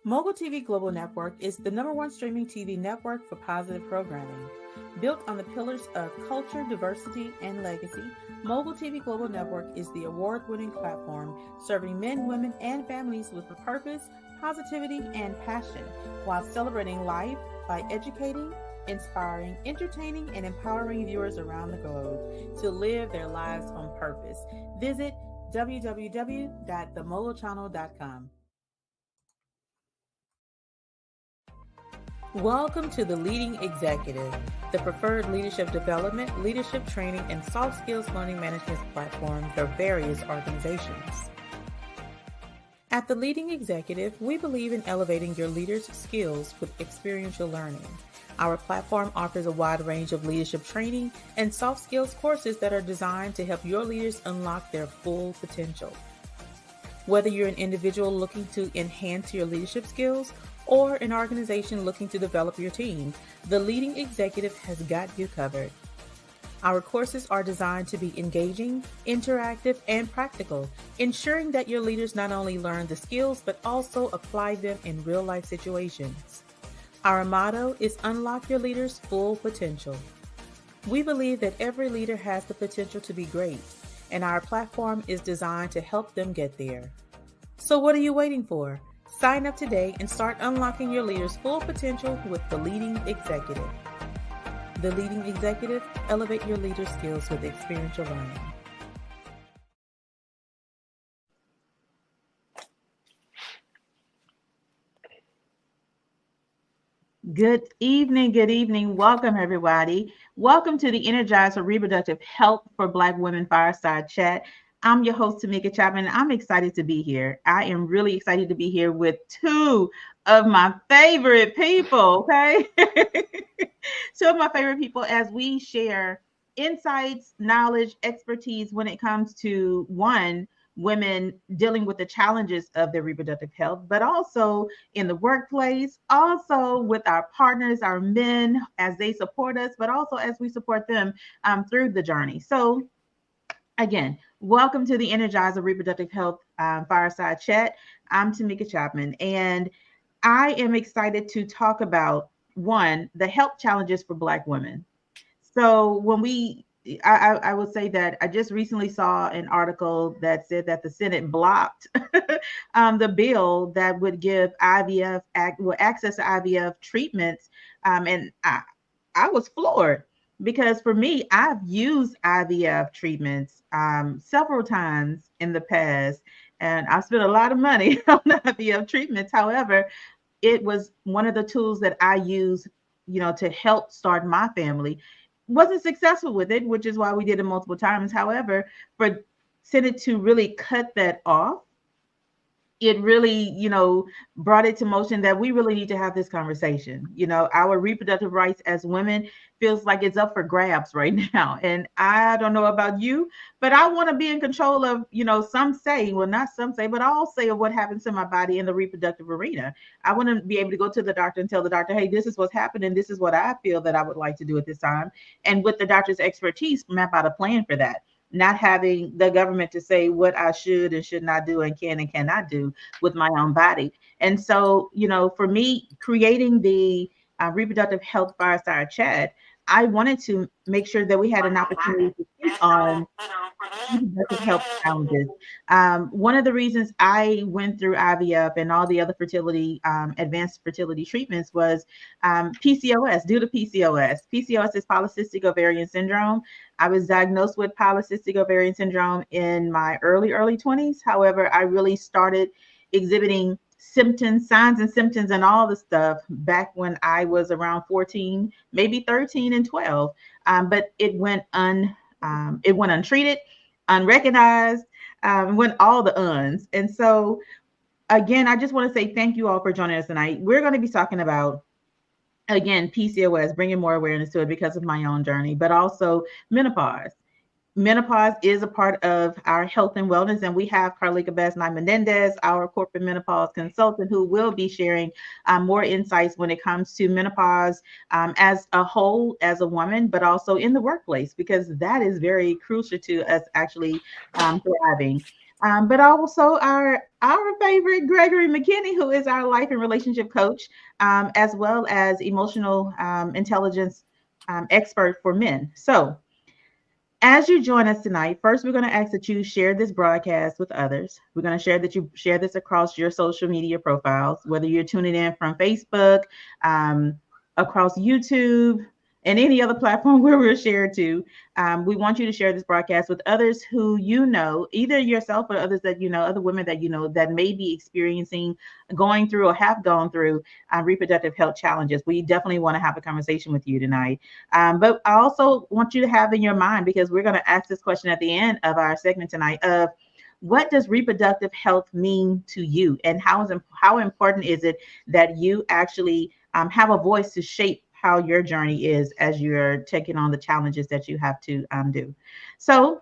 Mogul TV Global Network is the #1 streaming TV network for positive programming. Built on the pillars of culture, diversity, and legacy, Mogul TV Global Network is the award-winning platform serving men, women, and families with purpose, positivity, and passion, while celebrating life by educating, inspiring, entertaining, and empowering viewers around the globe to live their lives on purpose. Visit www.themogulchannel.com. Welcome to the Leading Executive, the preferred leadership development, leadership training, and soft skills learning management platform for various organizations. At the Leading Executive, we believe in elevating your leaders' skills with experiential learning. Our platform offers a wide range of leadership training and soft skills courses that are designed to help your leaders unlock their full potential. Whether you're an individual looking to enhance your leadership skills or an organization looking to develop your team, the Leading Executive has got you covered. Our courses are designed to be engaging, interactive, and practical, ensuring that your leaders not only learn the skills, but also apply them in real-life situations. Our motto is unlock your leaders' full potential. We believe that every leader has the potential to be great, and our platform is designed to help them get there. So what are you waiting for? Sign up today and start unlocking your leader's full potential with the Leading Executive. The Leading Executive, elevate your leader skills with experiential learning. Good evening. Welcome, everybody. Welcome to the Energizer Reproductive Health for Black Women Fireside Chat. I'm your host, Tamika Chapman. I'm excited to be here. I am really excited to be here with two of my favorite people, okay? Two of my favorite people as we share insights, knowledge, expertise when it comes to women dealing with the challenges of their reproductive health, but also in the workplace, also with our partners, our men, as they support us, but also as we support them through the journey. So again, welcome to the Energizer Reproductive Health Fireside Chat. I'm Tamika Chapman, and I am excited to talk about the health challenges for Black women. So I will say that I just recently saw an article that said that the Senate blocked the bill that would give access to IVF treatments, and I was floored because for me, I've used IVF treatments several times in the past, and I've spent a lot of money on IVF treatments. However, it was one of the tools that I use, to help start my family. Wasn't successful with it, which is why we did it multiple times. However, for Senate to really cut that off, it really, brought it to motion that we really need to have this conversation. Our reproductive rights as women feels like it's up for grabs right now. And I don't know about you, but I want to be in control of, some say, well, not some say, but I'll say of what happens to my body in the reproductive arena. I want to be able to go to the doctor and tell the doctor, hey, this is what's happening. This is what I feel that I would like to do at this time. And with the doctor's expertise, map out a plan for that. Not having the government to say what I should and should not do and can and cannot do with my own body. And so, for me, creating the reproductive health fireside chat, I wanted to make sure that we had an opportunity to speak on reproductive health challenges. One of the reasons I went through IVF and all the other fertility, advanced fertility treatments was PCOS, due to PCOS. PCOS is polycystic ovarian syndrome. I was diagnosed with polycystic ovarian syndrome in my early 20s. However, I really started exhibiting symptoms, signs and symptoms and all the stuff back when I was around 14, maybe 13 and 12. But it went untreated, unrecognized, went all the uns. And so again, I just want to say thank you all for joining us tonight. We're going to be talking about, again, PCOS, bringing more awareness to it because of my own journey, but also menopause. Menopause is a part of our health and wellness, and we have Carlika Basnight-Menendez, our corporate menopause consultant, who will be sharing more insights when it comes to menopause as a whole, as a woman, but also in the workplace, because that is very crucial to us actually thriving. But also our favorite Gregory McKinney, who is our life and relationship coach, as well as emotional intelligence expert for men. So as you join us tonight, first we're going to ask that you share this broadcast with others. We're going to share that you share this across your social media profiles, whether you're tuning in from Facebook, um, across YouTube, and any other platform where we're shared to. We want you to share this broadcast with others who you know, either yourself or others that you know, other women that you know that may be experiencing, going through, or have gone through reproductive health challenges. We definitely want to have a conversation with you tonight. But I also want you to have in your mind, because we're going to ask this question at the end of our segment tonight, of what does reproductive health mean to you, and how important is it that you actually have a voice to shape how your journey is as you're taking on the challenges that you have to do. So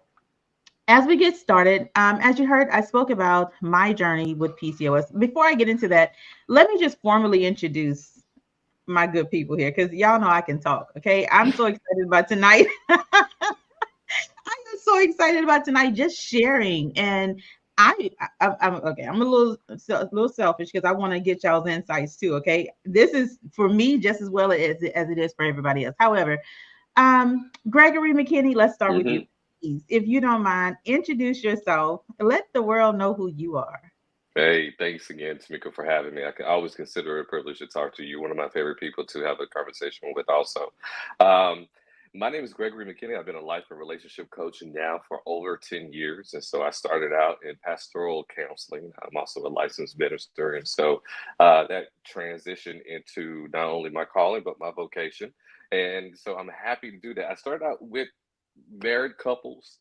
as we get started, as you heard, I spoke about my journey with PCOS. Before I get into that, let me just formally introduce my good people here, because y'all know I can talk. Okay, I'm so excited about tonight. I am so excited about tonight, just sharing. And I'm okay. I'm a little selfish because I want to get y'all's insights too. Okay, this is for me just as well as it is for everybody else. However, Gregory McKinney, let's start with you. Hmm. Please, if you don't mind, introduce yourself. Let the world know who you are. Hey, thanks again, Tamika, for having me. I can always consider it a privilege to talk to you. One of my favorite people to have a conversation with, also. Um, my name is Gregory McKinney. I've been a life and relationship coach now for over 10 years. And so I started out in pastoral counseling. I'm also a licensed minister. And so that transitioned into not only my calling, but my vocation. And so I'm happy to do that. I started out with married couples,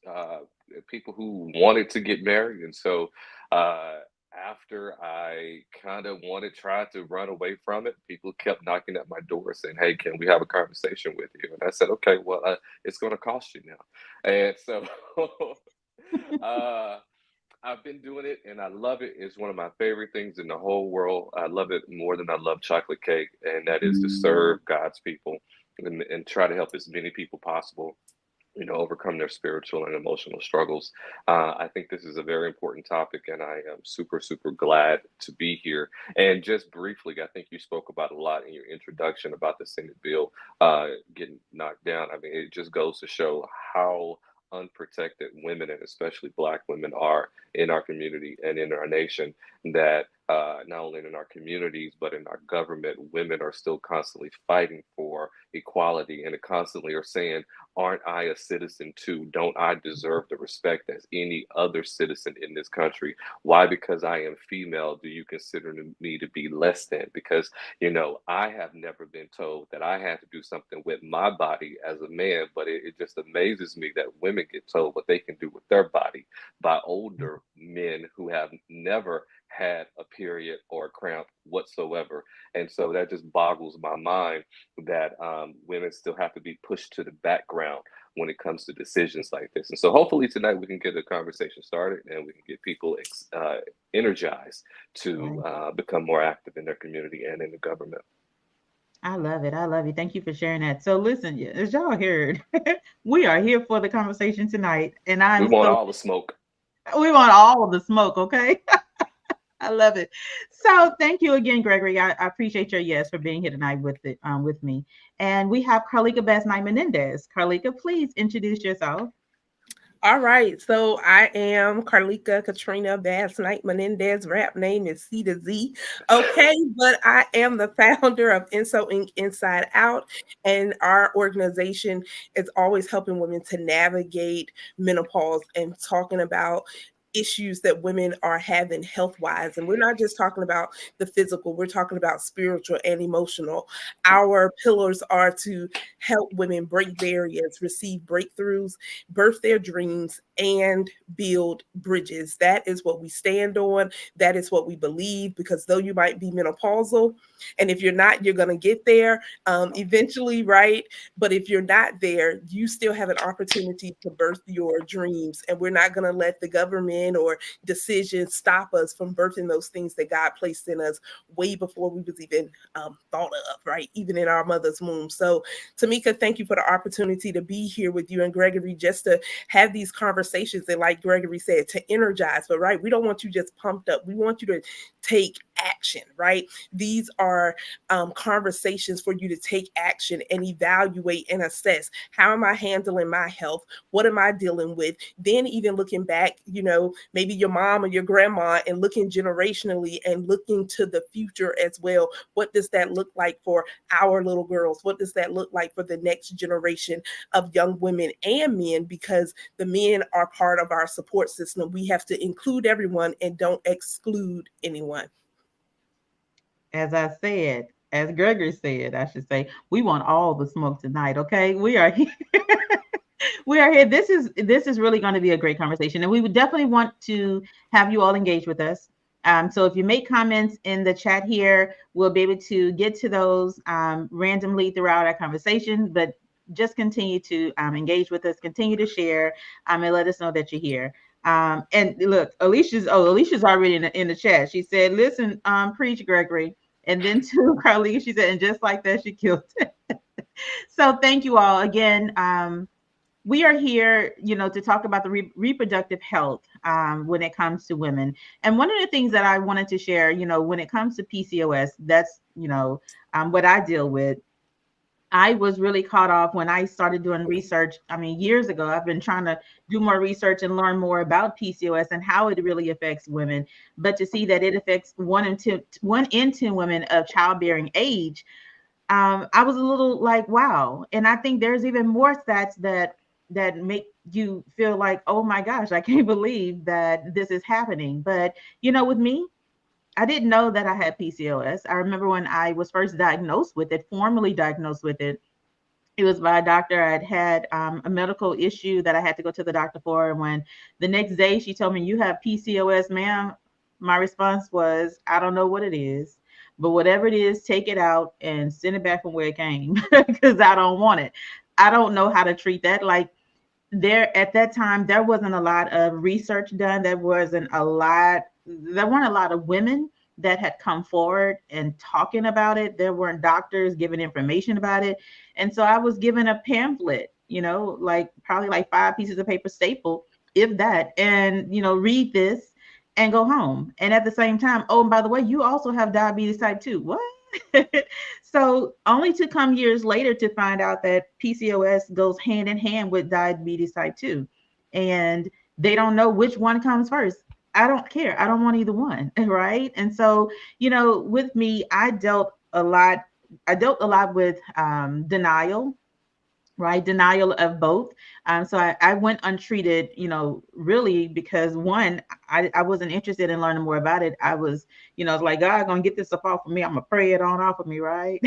people who wanted to get married. And so, uh, after I kind of tried to run away from it, people kept knocking at my door saying, "Hey, can we have a conversation with you?" And I said, "Okay, well, it's going to cost you now." And so uh, I've been doing it and I love it. It's one of my favorite things in the whole world. I love it more than I love chocolate cake, and that is to serve God's people and try to help as many people possible, overcome their spiritual and emotional struggles. I think this is a very important topic, and I am super, super glad to be here. And just briefly, I think you spoke about a lot in your introduction about the Senate bill getting knocked down. I mean, it just goes to show how unprotected women, and especially Black women, are in our community and in our nation. That not only in our communities, but in our government, women are still constantly fighting for equality and constantly are saying, aren't I a citizen too? Don't I deserve the respect as any other citizen in this country? Why, because I am female, do you consider me to be less than? Because, I have never been told that I had to do something with my body as a man, but it just amazes me that women get told what they can do with their body by older men who have never had a period or a cramp whatsoever. And so that just boggles my mind that women still have to be pushed to the background when it comes to decisions like this. And so hopefully tonight we can get the conversation started and we can get people energized to Right. become more active in their community and in the government. I love it. I love you. Thank you for sharing that. So listen, as y'all heard, we are here for the conversation tonight, and We I'm want so all the smoke. we want all of the smoke. Okay, I love it. So thank you again, Gregory. I appreciate your yes for being here tonight with me. And we have Carlika Basnight-Menendez. Carlika, please introduce yourself. All right, so I am Carlika Katrina Basnight-Menendez. Rap name is C to Z. Okay, but I am the founder of Inso Inc. Inside Out, and our organization is always helping women to navigate menopause and talking about issues that women are having health wise. And we're not just talking about the physical, we're talking about spiritual and emotional. Our pillars are to help women break barriers, receive breakthroughs, birth their dreams, and build bridges. That is what we stand on. That is what we believe, because though you might be menopausal, and if you're not, you're going to get there eventually, right? But if you're not there, you still have an opportunity to birth your dreams. And we're not going to let the government men or decisions stop us from birthing those things that God placed in us way before we was even thought of, right? Even in our mother's womb. So, Tamika, thank you for the opportunity to be here with you and Gregory, just to have these conversations. And like Gregory said, to energize, but right, we don't want you just pumped up. We want you to take action, right? These are conversations for you to take action and evaluate and assess, how am I handling my health? What am I dealing with? Then even looking back, maybe your mom or your grandma, and looking generationally and looking to the future as well. What does that look like for our little girls? What does that look like for the next generation of young women and men? Because the men are part of our support system. We have to include everyone and don't exclude anyone. As Gregory said, I should say, we want all the smoke tonight. Okay, we are here. We are here. This is really going to be a great conversation, and we would definitely want to have you all engage with us. So if you make comments in the chat here, we'll be able to get to those randomly throughout our conversation. But just continue to engage with us, continue to share, and let us know that you're here. And look, Alicia's already in the chat. She said, "Listen, preach, Gregory." And then to Carly, she said, "And just like that, she killed it." So thank you all again. We are here, to talk about the reproductive health when it comes to women. And one of the things that I wanted to share, when it comes to PCOS, that's, what I deal with. I was really caught off when I started doing research. I mean, years ago, I've been trying to do more research and learn more about PCOS and how it really affects women. But to see that it affects 1 in 10 women of childbearing age, I was a little like, wow. And I think there's even more stats that make you feel like, oh my gosh, I can't believe that this is happening. But with me, I didn't know that I had PCOS. I remember when I was first diagnosed with it, formally diagnosed with it. It was by a doctor. I'd had a medical issue that I had to go to the doctor for. And when the next day she told me, "You have PCOS, ma'am," my response was, "I don't know what it is, but whatever it is, take it out and send it back from where it came because I don't want it." I don't know how to treat that. Like, there at that time, there wasn't a lot of research done. There weren't a lot of women that had come forward and talking about it. There weren't doctors giving information about it. And so I was given a pamphlet, like probably like 5 pieces of paper stapled, if that, and read this and go home. And at the same time, oh, and by the way, you also have diabetes type 2. What? So only to come years later to find out that PCOS goes hand in hand with diabetes type 2. And they don't know which one comes first. I don't care. I don't want either one. Right. And so, with me, I dealt a lot. With denial, right? Denial of both. So I went untreated, really because one, I wasn't interested in learning more about it. I was, it's like, God gonna get this stuff off of me. I'm gonna pray it on off of me, right?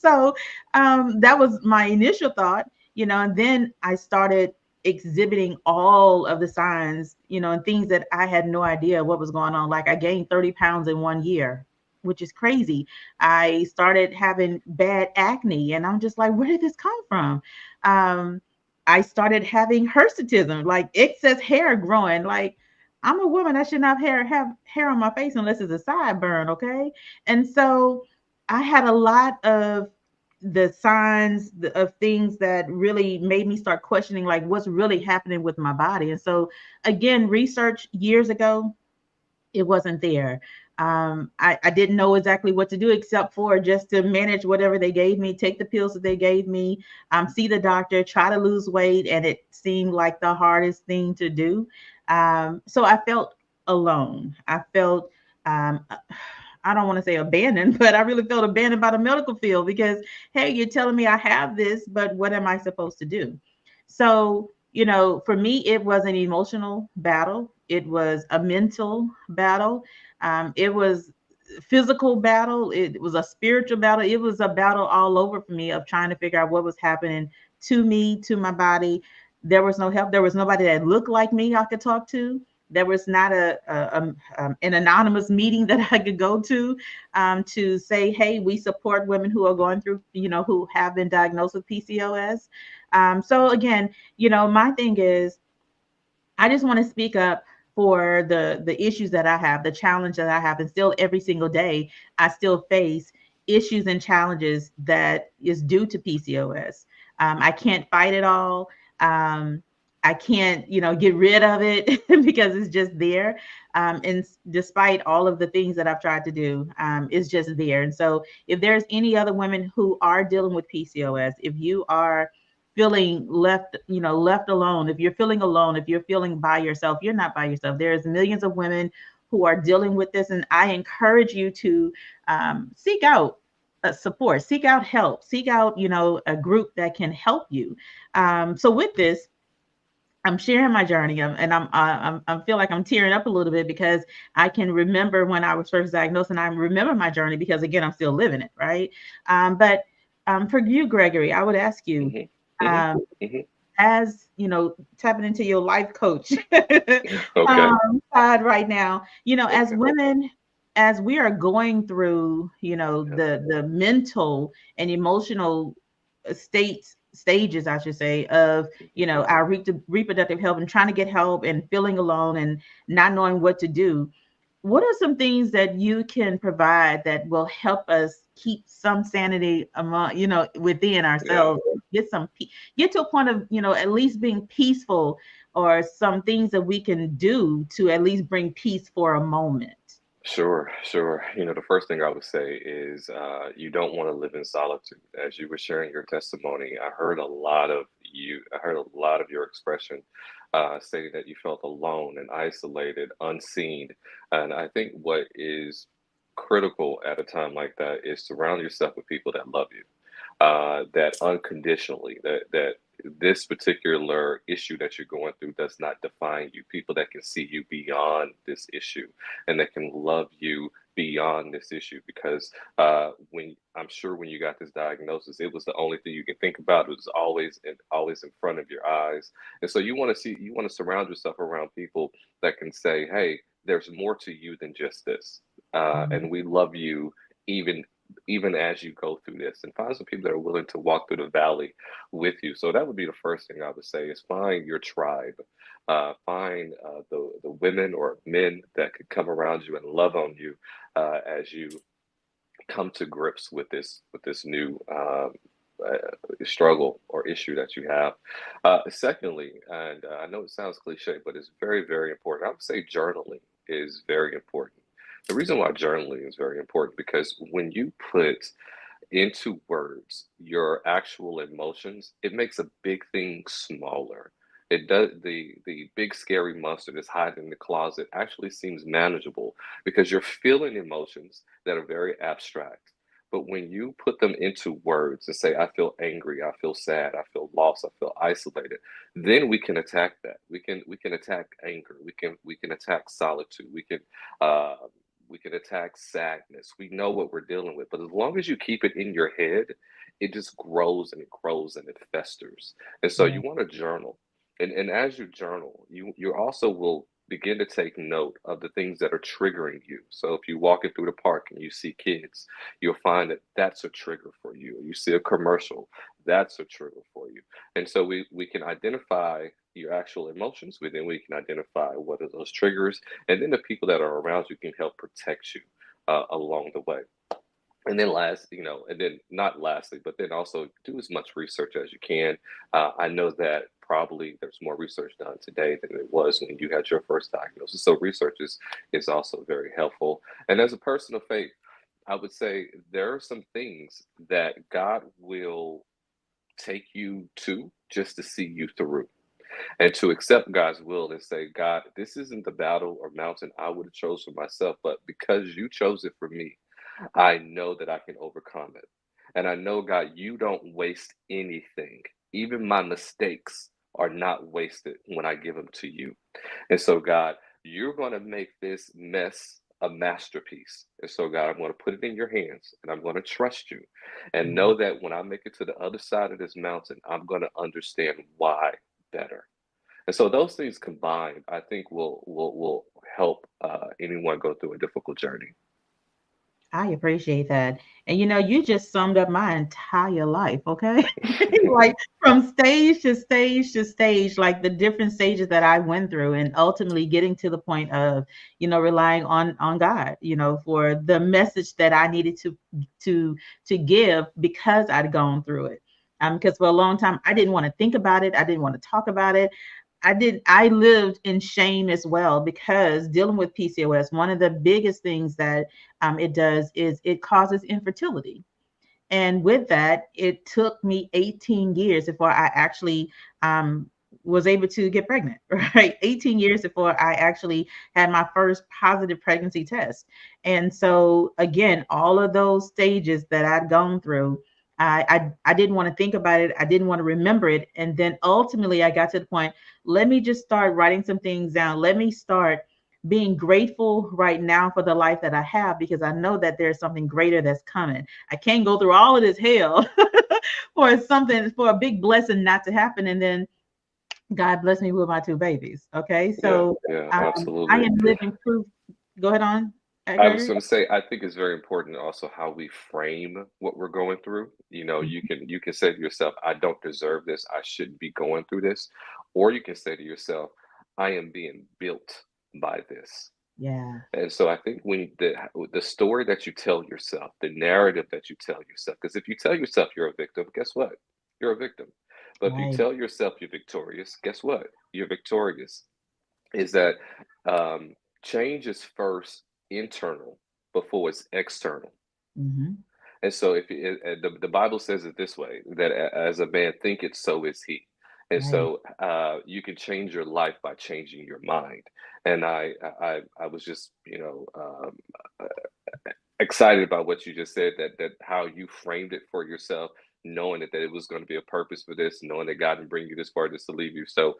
So that was my initial thought, and then I started exhibiting all of the signs, and things that I had no idea what was going on. Like I gained 30 pounds in 1 year, which is crazy. I started having bad acne, and I'm just like, where did this come from? Um, I started having hirsutism, like excess hair growing. Like, I'm a woman, I should not have hair on my face unless it's a sideburn, okay? And so I had a lot of the signs of things that really made me start questioning like what's really happening with my body. And so again, research years ago, it wasn't there. I didn't know exactly what to do except for just to manage whatever they gave me, take the pills that they gave me, see the doctor, try to lose weight. And it seemed like the hardest thing to do. So I felt alone. I felt, I don't want to say abandoned, but I really felt abandoned by the medical field because, hey, you're telling me I have this, but what am I supposed to do? So, for me, it was an emotional battle. It was a mental battle. It was physical battle. It was a spiritual battle. It was a battle all over for me of trying to figure out what was happening to me, to my body. There was no help. There was nobody that looked like me I could talk to. There was not an anonymous meeting that I could go to say, hey, we support women who are going through, who have been diagnosed with PCOS. So again, my thing is, I just want to speak up for the issues that I have, the challenge that I have, and still every single day I still face issues and challenges that is due to PCOS. I can't fight it all. Um, I can't, get rid of it because it's just there. And despite all of the things that I've tried to do, it's just there. And so, if there's any other women who are dealing with PCOS, if you are feeling left alone, if you're feeling alone, if you're feeling by yourself, you're not by yourself. There's millions of women who are dealing with this, and I encourage you to seek out support, seek out help, seek out a group that can help you. So with this, I'm sharing my journey, and I feel like I'm tearing up a little bit because I can remember when I was first diagnosed, and I remember my journey because again I'm still living it, right? But for you, Gregory, I would ask you, Mm-hmm. um, Mm-hmm. Mm-hmm. as tapping into your life coach Okay. side right now, as Okay. women, as we are going through, Yeah. the mental and emotional stages, I should say, of our reproductive health, and trying to get help and feeling alone and not knowing what to do. What are some things that you can provide that will help us keep some sanity among, within Yeah. ourselves, get some get to a point of, at least being peaceful, or some things that we can do to at least bring peace for a moment? Sure, sure. The first thing I would say is you don't want to live in solitude. As you were sharing your testimony, I heard a lot of your expression stating that you felt alone and isolated, unseen. And I think what is critical at a time like that is surround yourself with people that love you, that unconditionally, that this particular issue that you're going through does not define you. People that can see you beyond this issue and that can love you beyond this issue. Because when I'm sure when you got this diagnosis, it was the only thing you can think about. It was always in front of your eyes. And so you want to surround yourself around people that can say, "Hey, there's more to you than just this, Mhm. and we love you." Even as you go through this, and find some people that are willing to walk through the valley with you. So that would be the first thing I would say is find your tribe. Find the women or men that could come around you and love on you as you come to grips with this new struggle or issue that you have. Secondly, and I know it sounds cliche, but it's very, very important. I would say journaling is very important. The reason why journaling is very important because when you put into words your actual emotions, it makes a big thing smaller. It does the big scary monster that's hiding in the closet actually seems manageable because you're feeling emotions that are very abstract. But when you put them into words and say, I feel angry, I feel sad, I feel lost, I feel isolated, then we can attack that. We can attack anger. We can attack solitude. Uh, we can attack sadness. We know what we're dealing with, but as long as you keep it in your head, it just grows and it grows and it festers. And so Yeah. you want to journal. And as you journal, you also will begin to take note of the things that are triggering you. So if you're walking through the park and you see kids, you'll find that that's a trigger for you. You see a commercial, that's a trigger for you. And so we can identify your actual emotions, then we can identify what are those triggers, and then the people that are around you can help protect you along the way. And then and then not lastly, but then also do as much research as you can. I know that probably there's more research done today than it was when you had your first diagnosis. So research is also very helpful. And as a person of faith, I would say there are some things that God will take you to just to see you through and to accept God's will and say, God, this isn't the battle or mountain I would have chose for myself, but because you chose it for me, I know that I can overcome it. And I know, God, you don't waste anything. Even my mistakes are not wasted when I give them to you. And so, God, you're going to make this mess a masterpiece. And so, God, I'm going to put it in your hands and I'm going to trust you and Mhm. know that when I make it to the other side of this mountain, I'm going to understand why better. And so those things combined, I think will help anyone go through a difficult journey. I appreciate that. And you just summed up my entire life, okay? Like from stage to stage to stage, like the different stages that I went through, and ultimately getting to the point of, relying on God, for the message that I needed to give because I'd gone through it. Because for a long time I didn't want to think about it, I didn't want to talk about it. I lived in shame as well, because dealing with PCOS, one of the biggest things that it does is it causes infertility. And with that, it took me 18 years before I actually um, was able to get pregnant, right? 18 years before I actually had my first positive pregnancy test. And so, again, all of those stages that I'd gone through, I didn't want to think about it. I didn't want to remember it. And then ultimately, I got to the point, let me just start writing some things down. Let me start being grateful right now for the life that I have, because I know that there's something greater that's coming. I can't go through all of this hell for a big blessing not to happen. And then God bless me with my two babies. Okay. Yeah, So yeah, I absolutely. am living proof. Go ahead on, I was Gregory. going to say, I think it's very important also how we frame what we're going through. Mhm. You can say to yourself, I don't deserve this. I shouldn't be going through this. Or you can say to yourself, I am being built by this. Yeah. And so I think when the story that you tell yourself, the narrative that you tell yourself, because if you tell yourself you're a victim, guess what? You're a victim. But if you Right. tell yourself you're victorious, guess what? You're victorious. Is that um, change is first internal before it's external. Hmm. And so, if the Bible says it this way, that as a man thinketh, so is he. And Right. so, you can change your life by changing your mind. And I was just, excited about what you just said, that how you framed it for yourself, knowing that it was going to be a purpose for this, knowing that God didn't bring you this far just to leave you. So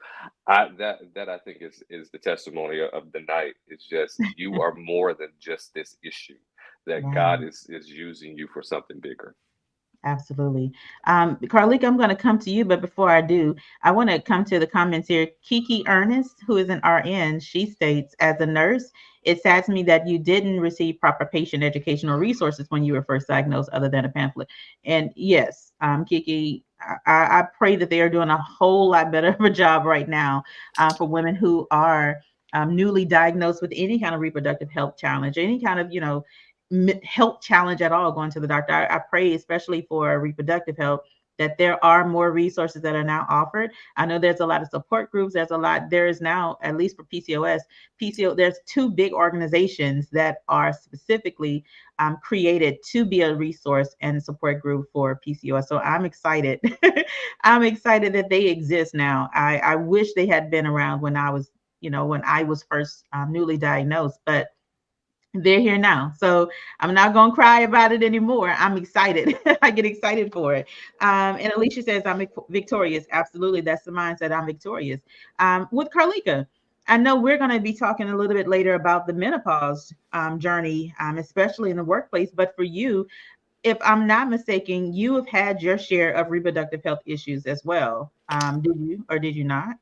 that I think is the testimony of the night. It's just you are more than just this issue, that God Right. is using you for something bigger. Absolutely. Carlika, I'm going to come to you, but before I do, I want to come to the comments here. Kiki Ernest, who is an RN, she states, as a nurse, it saddens me that you didn't receive proper patient educational resources when you were first diagnosed, other than a pamphlet. And yes, Kiki, I pray that they are doing a whole lot better of a job right now for women who are newly diagnosed with any kind of reproductive health challenge, any kind of, health challenge at all going to the doctor. I pray, especially for reproductive health, that there are more resources that are now offered. I know there's a lot of support groups. There is now, at least for PCOS, there's two big organizations that are specifically created to be a resource and support group for PCOS. So I'm excited. I'm excited that they exist now. I wish they had been around when I was first newly diagnosed, but they're here now. So I'm not going to cry about it anymore. I'm excited. I get excited for it. And Alicia says, I'm victorious. Absolutely. That's the mindset. I'm victorious. With Carlika, I know we're going to be talking a little bit later about the menopause journey, especially in the workplace. But for you, if I'm not mistaken, you have had your share of reproductive health issues as well. Did you or did you not?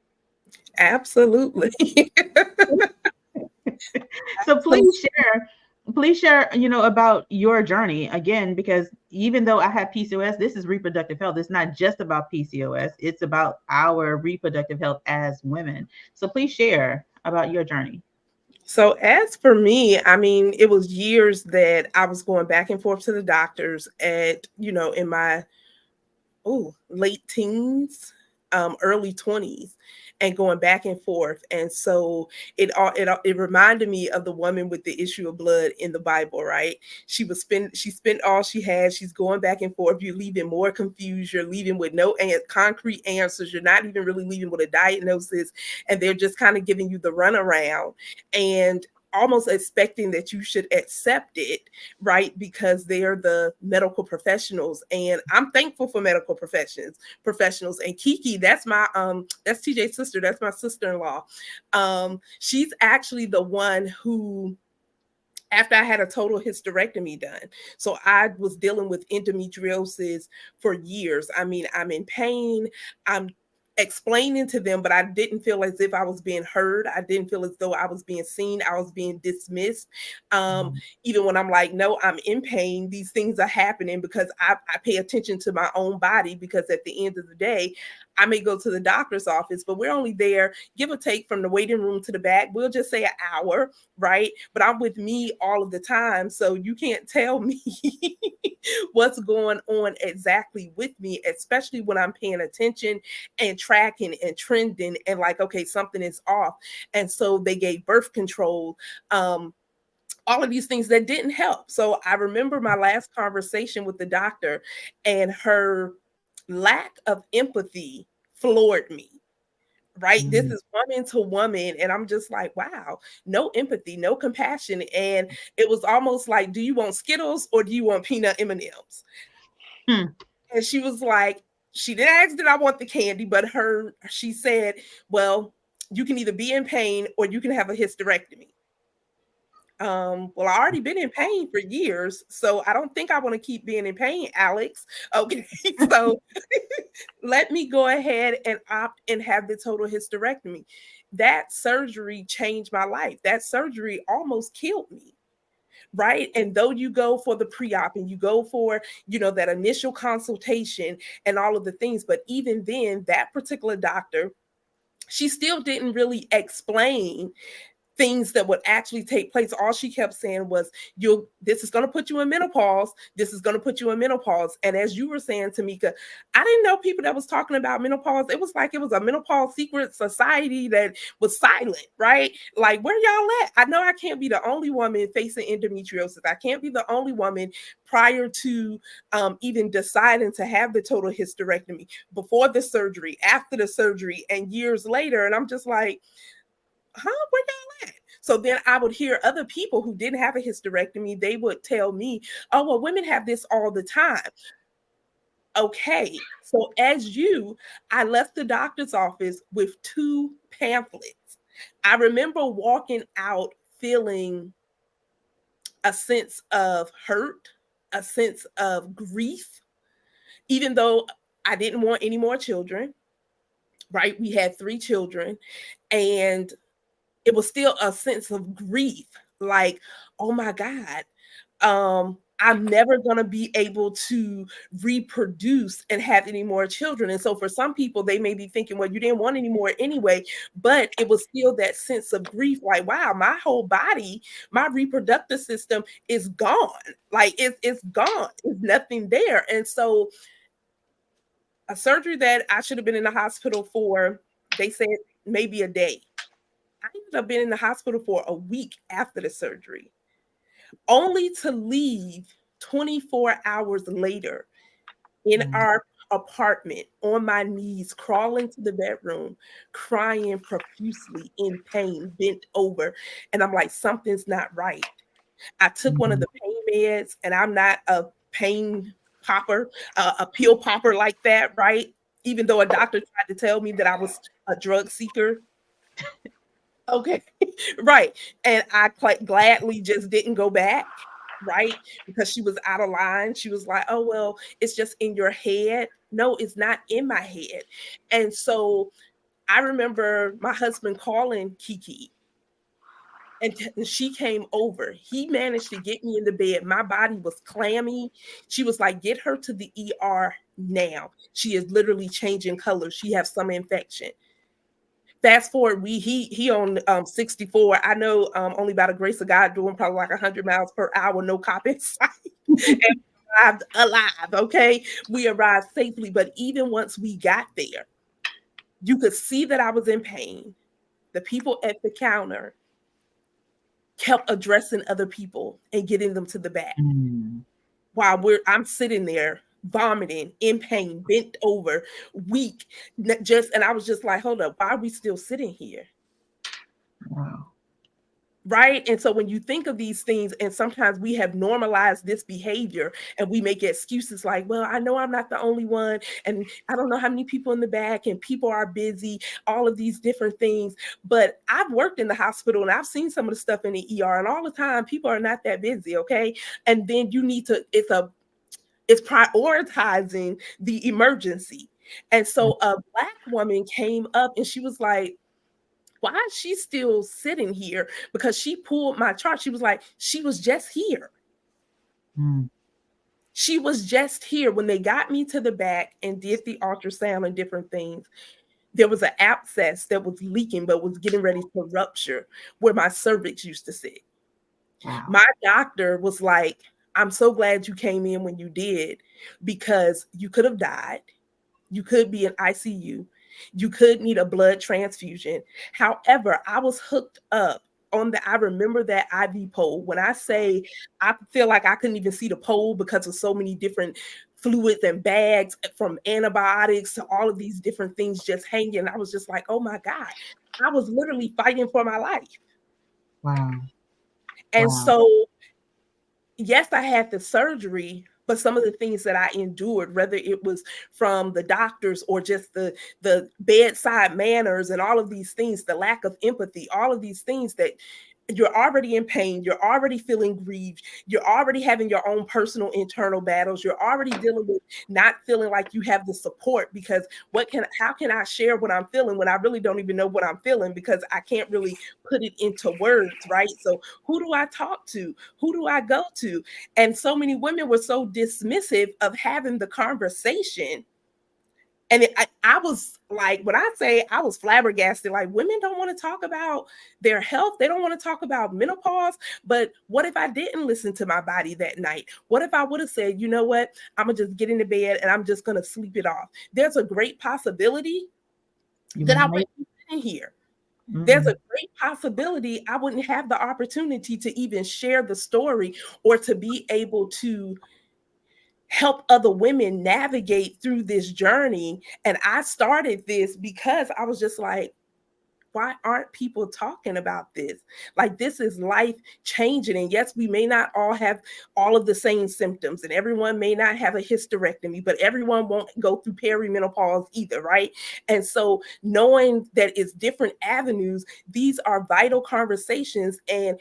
Absolutely. So So, please share, about your journey again, because even though I have PCOS, this is reproductive health. It's not just about PCOS, it's about our reproductive health as women. So please share about your journey. so as for me, I mean, it was years that I was going back and forth to the doctors in my late teens, early 20s, and going back and forth. And so it reminded me of the woman with the issue of blood in the Bible, right? She spent all she had. She's going back and forth. You're leaving more confused. You're leaving with no concrete answers. You're not even really leaving with a diagnosis, and they're just kind of giving you the runaround. And almost expecting that you should accept it, right? Because they're the medical professionals. And I'm thankful for medical professionals. And Kiki, that's TJ's sister. That's my sister-in-law. She's actually the one who, after I had a total hysterectomy done. So I was dealing with endometriosis for years. I mean, I'm in pain. I'm explaining to them, but I didn't feel as if I was being heard. I didn't feel as though I was being seen. I was being dismissed. Mhm. Even when I'm like, no, I'm in pain. These things are happening because I pay attention to my own body, because at the end of the day, I may go to the doctor's office, but we're only there, give or take, from the waiting room to the back. We'll just say an hour, right? But I'm with me all of the time. So you can't tell me what's going on exactly with me, especially when I'm paying attention and tracking and trending and like, okay, something is off. And so they gave birth control, all of these things that didn't help. So I remember my last conversation with the doctor, and her lack of empathy floored me. Right. This Mhm. is woman to woman. And I'm just like, wow, no empathy, no compassion. And it was almost like, do you want Skittles or do you want peanut M&Ms? Hmm. And she was like, she didn't ask did I want the candy, but she said, well, you can either be in pain or you can have a hysterectomy. Well, I already been in pain for years, so I don't think I want to keep being in pain, Alex. Okay, so let me go ahead and opt and have the total hysterectomy. That surgery changed my life. That surgery almost killed me. Right. And though you go for the pre-op and you go for, that initial consultation and all of the things, but even then, that particular doctor, she still didn't really explain things that would actually take place. All she kept saying was, this is going to put you in menopause. This is going to put you in menopause. And as you were saying, Tamika, I didn't know people that was talking about menopause. It was like it was a menopause secret society that was silent, right? Like, where y'all at? I know I can't be the only woman facing endometriosis. I can't be the only woman prior to even deciding to have the total hysterectomy, before the surgery, after the surgery, and years later. And I'm just like, huh, where y'all at? So then I would hear other people who didn't have a hysterectomy, they would tell me, oh, well, women have this all the time. Okay. So I left the doctor's office with 2 pamphlets. I remember walking out feeling a sense of hurt, a sense of grief, even though I didn't want any more children, right? We had 3 children, and it was still a sense of grief, like, oh my God, I'm never going to be able to reproduce and have any more children. And so for some people, they may be thinking, well, you didn't want any more anyway, but it was still that sense of grief, like, wow, my whole body, my reproductive system is gone. Like, it's gone. There's nothing there. And so a surgery that I should have been in the hospital for, they said maybe a day. I ended up being in the hospital for a week after the surgery, only to leave 24 hours later in Mhm. our apartment on my knees, crawling to the bedroom, crying profusely in pain, bent over. And I'm like, something's not right. I took one of Mhm. the pain meds, and I'm not a pain popper, a pill popper like that, right? Even though a doctor tried to tell me that I was a drug seeker. Okay. Right. And I gladly just didn't go back, right? Because she was out of line. She was like, oh, well, it's just in your head. No, it's not in my head. And so I remember my husband calling Kiki, and she came over. He managed to get me in the bed. My body was clammy. She was like, get her to the ER now. She is literally changing colors. She has some infection. Fast forward, he on 64. I know, only by the grace of God, doing probably like 100 miles per hour, no cop in sight, and arrived alive. Okay, we arrived safely, but even once we got there, you could see that I was in pain. The people at the counter kept addressing other people and getting them to the back, Mhm. while I'm sitting there vomiting in pain, bent over, weak, and I was just like, hold up, why are we still sitting here? Wow. Right. And so when you think of these things, and sometimes we have normalized this behavior and we make excuses like, well, I know I'm not the only one. And I don't know how many people in the back, and people are busy, all of these different things. But I've worked in the hospital and I've seen some of the stuff in the ER, and all the time people are not that busy. Okay. And then you need to, it's prioritizing the emergency. And so a Black woman came up and she was like, why is she still sitting here? Because she pulled my chart. She was like, she was just here. Mm. She was just here when they got me to the back and did the ultrasound and different things. There was an abscess that was leaking, but was getting ready to rupture where my cervix used to sit. Wow. My doctor was like, I'm so glad you came in when you did, because you could have died. You could be in ICU. You could need a blood transfusion. However, I was hooked up on I remember that IV pole. When I say I feel like I couldn't even see the pole because of so many different fluids and bags, from antibiotics to all of these different things just hanging. I was just like, oh my God. I was literally fighting for my life. Wow. And Wow. so, yes, I had the surgery, but some of the things that I endured, whether it was from the doctors or just the bedside manners and all of these things, the lack of empathy, all of these things that you're already in pain, you're already feeling grieved, you're already having your own personal internal battles, you're already dealing with not feeling like you have the support, because how can I share what I'm feeling when I really don't even know what I'm feeling, because I can't really put it into words, right? So who do I talk to? Who do I go to? And so many women were so dismissive of having the conversation. And I was like, when I say I was flabbergasted, like, women don't want to talk about their health. They don't want to talk about menopause. But what if I didn't listen to my body that night? What if I would have said, you know what? I'm going to just get into bed and I'm just going to sleep it off. There's a great possibility that I wouldn't be sitting here. There's a great possibility I wouldn't have the opportunity to even share the story or to be able to help other women navigate through this journey. And I started this because I was just like, why aren't people talking about this? Like, this is life changing. And yes, we may not all have all of the same symptoms, and everyone may not have a hysterectomy, but everyone won't go through perimenopause either, right? And so knowing that it's different avenues, these are vital conversations, and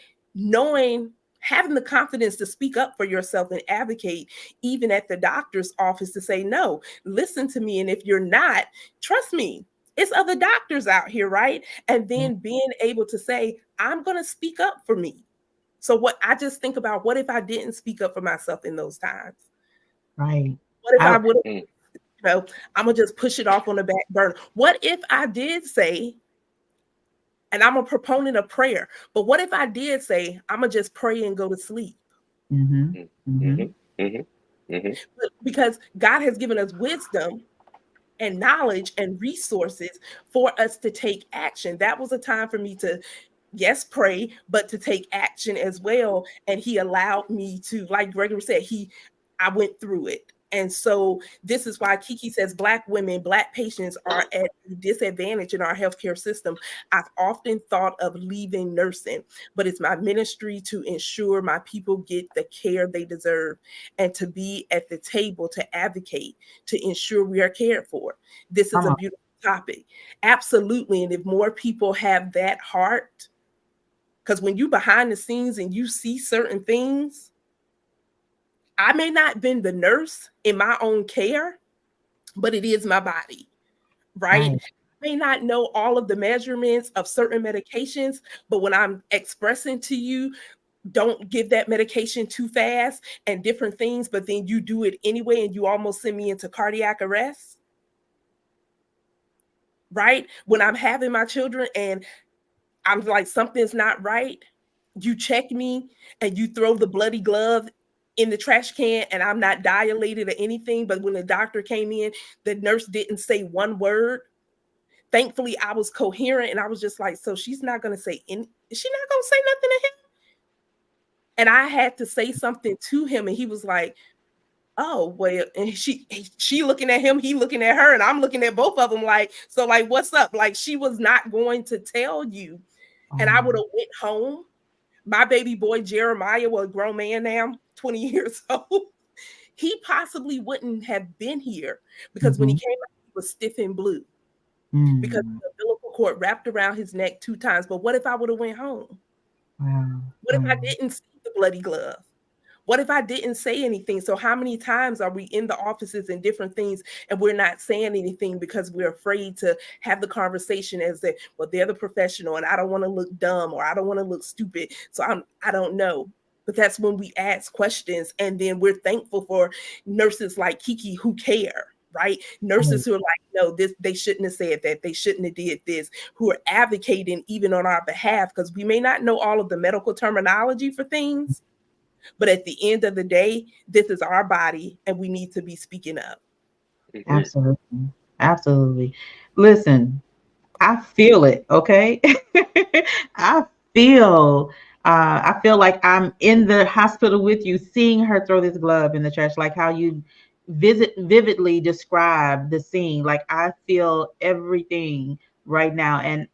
having the confidence to speak up for yourself and advocate, even at the doctor's office, to say, no, listen to me. And if you're not, trust me, it's other doctors out here, right? And then being able to say, I'm going to speak up for me. So what I just think about, what if I didn't speak up for myself in those times? Right. What if I would have, I'm going to just push it off on the back burner? What if I did say, and I'm a proponent of prayer, but what if I did say, I'm going to just pray and go to sleep? Because God has given us wisdom and knowledge and resources for us to take action. That was a time for me to, yes, pray, but to take action as well. And he allowed me to, like Gregory said, I went through it. And so this is why Kiki says Black women, Black patients are at a disadvantage in our healthcare system. I've often thought of leaving nursing, but it's my ministry to ensure my people get the care they deserve, and to be at the table to advocate, to ensure we are cared for. This is a beautiful topic. Absolutely. And if more people have that heart, because when you behind the scenes and you see certain things, I may not have been the nurse in my own care, but it is my body, right? I may not know all of the measurements of certain medications, but when I'm expressing to you, don't give that medication too fast and different things, but then you do it anyway and you almost send me into cardiac arrest, right? When I'm having my children and I'm like, something's not right, you check me and you throw the bloody glove in the trash can, and I'm not dilated or anything. But when the doctor came in, the nurse didn't say one word. Thankfully, I was coherent, and I was just like, so she's not going to say is she not going to say nothing to him? And I had to say something to him, and he was like, oh, well, and she looking at him, he looking at her, and I'm looking at both of them like, so like, what's up? Like, she was not going to tell you. And I would have went home. My baby boy, Jeremiah, was a grown man now, 20 years old. He possibly wouldn't have been here because when he came out, he was stiff and blue because the umbilical cord wrapped around his neck 2 times. But what if I would have went home? What if I didn't see the bloody glove? What if I didn't say anything? So how many times are we in the offices and different things and we're not saying anything because we're afraid to have the conversation as that, well, they're the professional and I don't want to look dumb or I don't want to look stupid. So I don't know. But that's when we ask questions, and then we're thankful for nurses like Kiki who care, right? Nurses who are like, no, this, they shouldn't have said that, they shouldn't have did this, who are advocating even on our behalf, because we may not know all of the medical terminology for things, but at the end of the day, this is our body and we need to be speaking up. Mhm. Absolutely. Absolutely. Listen, I feel it, okay? I feel I feel like I'm in the hospital with you, seeing her throw this glove in the trash, like how you vividly describe the scene. Like I feel everything right now. And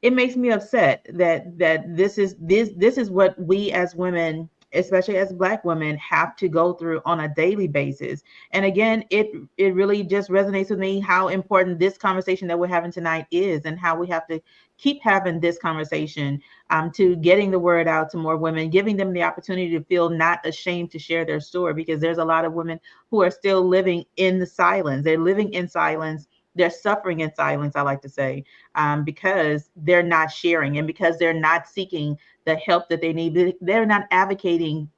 it makes me upset that this is what we as women, especially as black women, have to go through on a daily basis. And again, it really just resonates with me how important this conversation that we're having tonight is, and how we have to keep having this conversation, to getting the word out to more women, giving them the opportunity to feel not ashamed to share their story, because there's a lot of women who are still living in the silence. They're living in silence. They're suffering in silence, I like to say, because they're not sharing, and because they're not seeking the help that they need. They're not advocating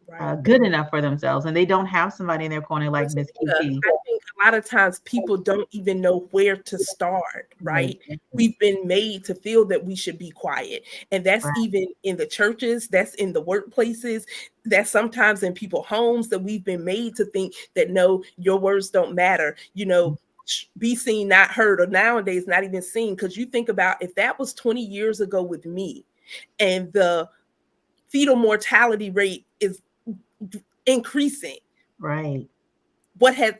Right. good enough for themselves, and they don't have somebody in their corner like Miss Kiki. I think a lot of times people don't even know where to start, right? We've been made to feel that we should be quiet. And that's Right. even in the churches, that's in the workplaces, that's sometimes in people's homes, that we've been made to think that no, your words don't matter. You know, be seen, not heard, or nowadays not even seen. Because you think about if that was 20 years ago with me, and the fetal mortality rate is increasing, Right. what has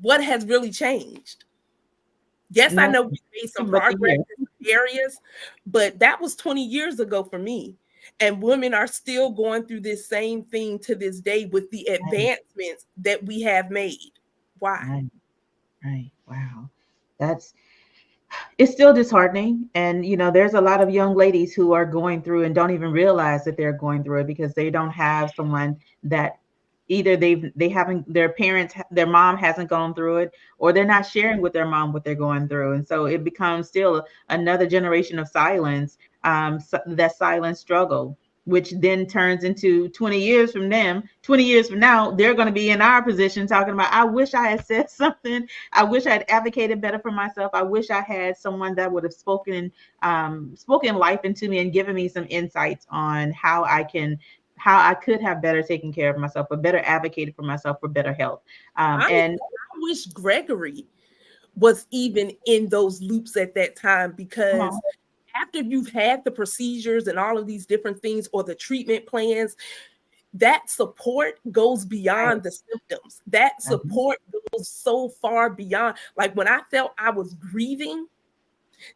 what has really changed? Yes, I know Nothing we made some but the progress year. in some areas, but that was 20 years ago for me. And women are still going through this same thing to this day with the Right. advancements that we have made. Why? Right. Right. Wow. That's it's still disheartening. And there's a lot of young ladies who are going through and don't even realize that they're going through it, because they don't have someone that either they haven't, their parents, their mom hasn't gone through it, or they're not sharing with their mom what they're going through. And so it becomes still another generation of silence, that silent struggle, which then turns into 20 years from them, 20 years from now, they're going to be in our position talking about, I wish I had said something. I wish I had advocated better for myself. I wish I had someone that would have spoken life into me and given me some insights on how I could have better taken care of myself, or better advocated for myself for better health. Honestly, And I wish Gregory was even in those loops at that time, come on, because after you've had the procedures and all of these different things or the treatment plans, that support goes right. beyond the symptoms. That Mhm. support goes so far beyond. Like when I felt I was grieving,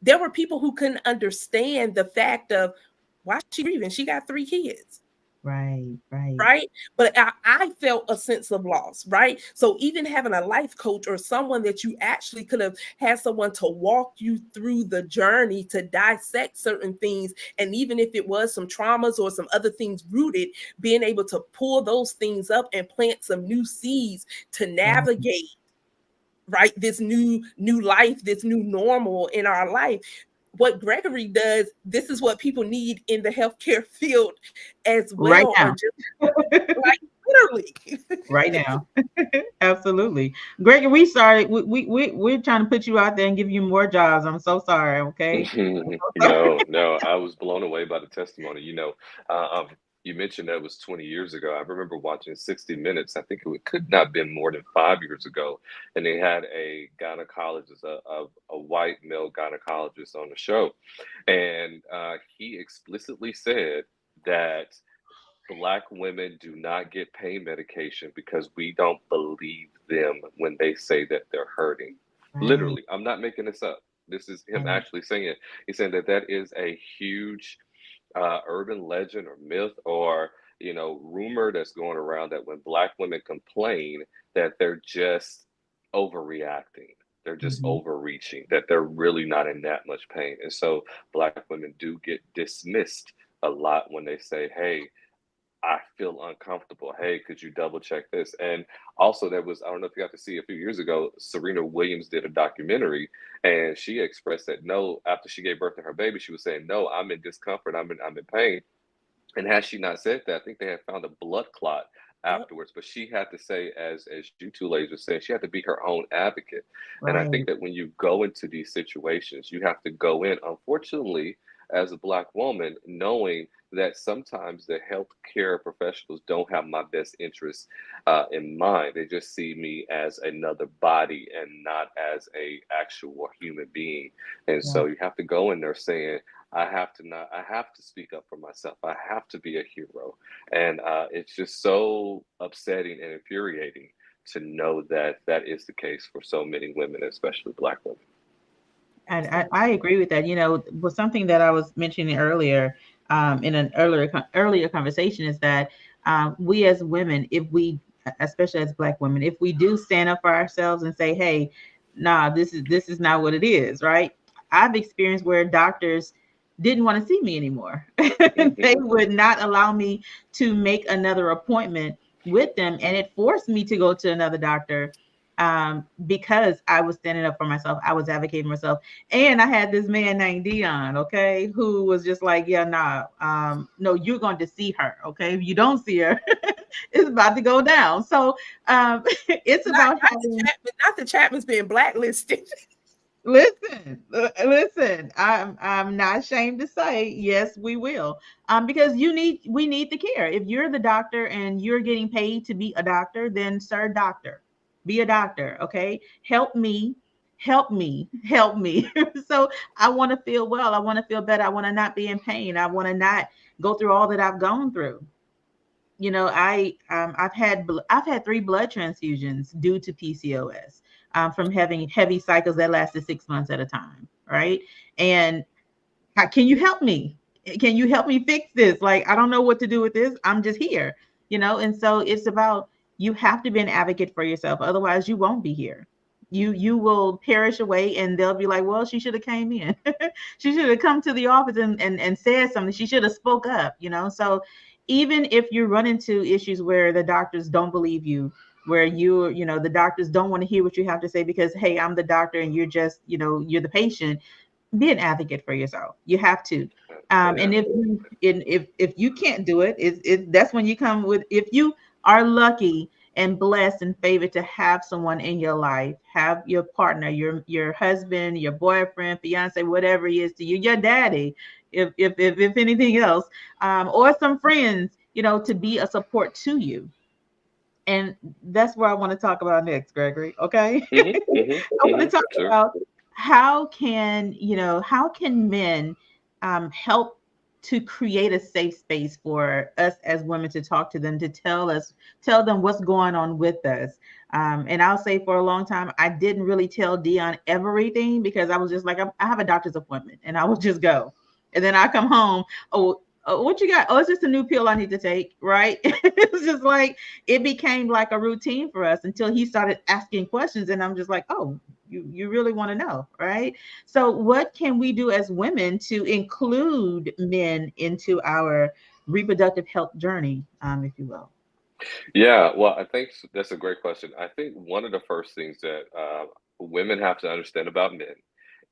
there were people who couldn't understand the fact of why she grieving. She got 3 kids, Right, right. right? But I felt a sense of loss, right? So even having a life coach or someone that you actually could have had someone to walk you through the journey to dissect certain things, and even if it was some traumas or some other things rooted, being able to pull those things up and plant some new seeds to Right. navigate, right, this new life, this new normal in our life. What Gregory does, this is what people need in the healthcare field as Right well, or now. just like literally. Right now. Absolutely. Gregory, we started we're trying to put you out there and give you more jobs. I'm so sorry, okay? I'm so sorry. No, no, I was blown away by the testimony. You mentioned that it was 20 years ago. I remember watching 60 Minutes. I think it could not have been more than 5 years ago. And they had a gynecologist, a white male gynecologist on the show. And he explicitly said that Black women do not get pain medication because we don't believe them when they say that they're hurting. Right, Literally, I'm not making this up. This is him right, actually saying it. He's saying that that is a huge urban legend or myth or rumor that's going around that when Black women complain that they're just overreacting, they're just mhm, overreaching, that they're really not in that much pain. And so Black women do get dismissed a lot when they say, "Hey, I feel uncomfortable. Hey, could you double check this? And also, there was, I don't know if you got to see a few years ago, Serena Williams did a documentary, and she expressed that no, after she gave birth to her baby, she was saying, no, I'm in discomfort, I'm in pain. And had she not said that, I think they had found a blood clot Yep. afterwards. But she had to say, as you two ladies were saying, she had to be her own advocate. And I think Right. that when you go into these situations, you have to go in, unfortunately, as a Black woman, knowing that sometimes the healthcare professionals don't have my best interests in mind. They just see me as another body and not as a actual human being. And Yeah. so you have to go in there saying, I have to speak up for myself. I have to be a hero. And it's just so upsetting and infuriating to know that that is the case for so many women, especially Black women. And I, So I agree with that. Was something that I was mentioning earlier, in an earlier conversation, is that we as women, if we, especially as Black women, if we do stand up for ourselves and say, "Hey, nah, this is not what it is," right? I've experienced where doctors didn't want to see me anymore. They Hmm. would not allow me to make another appointment with them, and it forced me to go to another doctor, because I was standing up for myself. I was advocating for myself. And I had this man named Dion, okay, who was just like, yeah, nah, no, you're going to see her, okay? If you don't see her, it's about to go down. So it's about having, not the Chapman's being blacklisted. listen, I'm not ashamed to say, yes, we will, because we need the care. If you're the doctor and you're getting paid to be a doctor, then sir, doctor, be a doctor, okay? Help me, help me, help me. So I want to feel well. I want to feel better. I want to not be in pain. I want to not go through all that I've gone through. I've had 3 blood transfusions due to PCOS, from having heavy cycles that lasted 6 months at a time, right? And can you help me? Can you help me fix this? Like, I don't know what to do with this. I'm just here, And so it's about, you have to be an advocate for yourself. Otherwise, you won't be here. You will perish away, and they'll be like, well, she should have came in. She should have come to the office and said something. She should have spoke up. So even if you run into issues where the doctors don't believe you, where the doctors don't want to hear what you have to say because, hey, I'm the doctor and you're just, you're the patient, be an advocate for yourself. You have to. And Yeah. if you can't do it, that's when you come with, if you are lucky and blessed and favored to have someone in your life, have your partner, your husband, your boyfriend, fiance, whatever he is to you, your daddy, if anything else, or some friends, to be a support to you. And that's where I want to talk about next, Gregory. Okay. Hmm. Hmm. I want to Hmm. talk Sure. about how can men help to create a safe space for us as women to talk to them, to tell them what's going on with us. And I'll say, for a long time, I didn't really tell Dion everything because I was just like, I have a doctor's appointment, and I would just go. And then I come home. Oh, what you got? Oh, it's just a new pill I need to take, right? It's just like, it became like a routine for us until he started asking questions, and I'm just like, oh, you really want to know, right? So what can we do as women to include men into our reproductive health journey, if you will? Yeah, well, I think that's a great question. I think one of the first things that women have to understand about men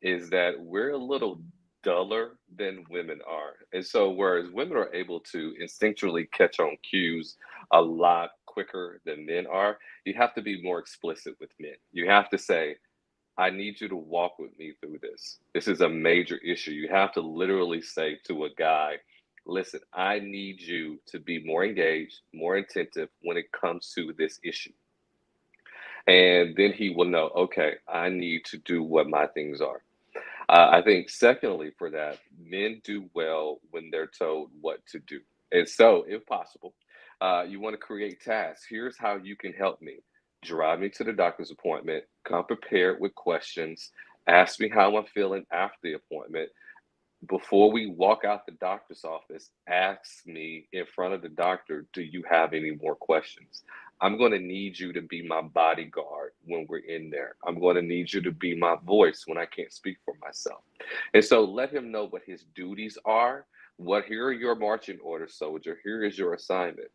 is that we're a little duller than women are. And so, whereas women are able to instinctually catch on cues a lot quicker than men are, you have to be more explicit with men. You have to say, I need you to walk with me through this. This is a major issue. You have to literally say to a guy, listen, I need you to be more engaged, more attentive when it comes to this issue. And then he will know, okay, I need to do what my things are. I think, secondly, for that, men do well when they're told what to do. And so, if possible, you want to create tasks. Here's how you can help me. Drive me to the doctor's appointment, come prepared with questions, ask me how I'm feeling after the appointment. Before we walk out the doctor's office, ask me in front of the doctor, do you have any more questions? I'm going to need you to be my bodyguard when we're in there. I'm going to need you to be my voice when I can't speak for myself. And so let him know what his duties are What here are your marching orders, soldier. Here is your assignment,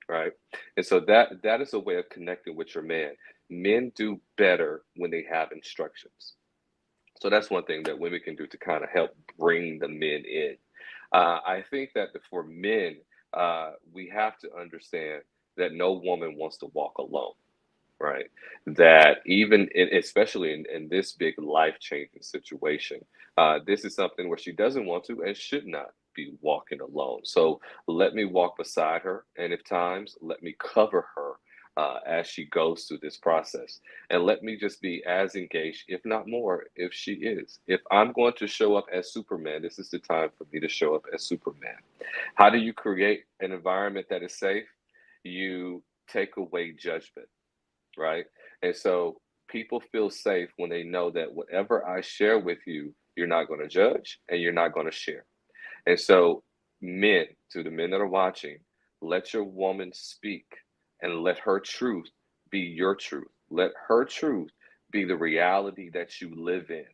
right? And so that is a way of connecting with your man. Men do better when they have instructions. So that's one thing that women can do to kind of help bring the men in. I think that for men, we have to understand that no woman wants to walk alone, right? That even especially in this big life changing situation, this is something where she doesn't want to and should not be walking alone. So let me walk beside her, and if times, let me cover her. As she goes through this process, and let me just be as engaged, if not more, if she is. If I'm going to show up as Superman, this is the time for me to show up as Superman. How do you create an environment that is safe? You take away judgment, right? And so people feel safe when they know that whatever I share with you, you're not going to judge and you're not going to share. And so, men, to the men that are watching, let your woman speak and let her truth be your truth. Let her truth be the reality that you live in.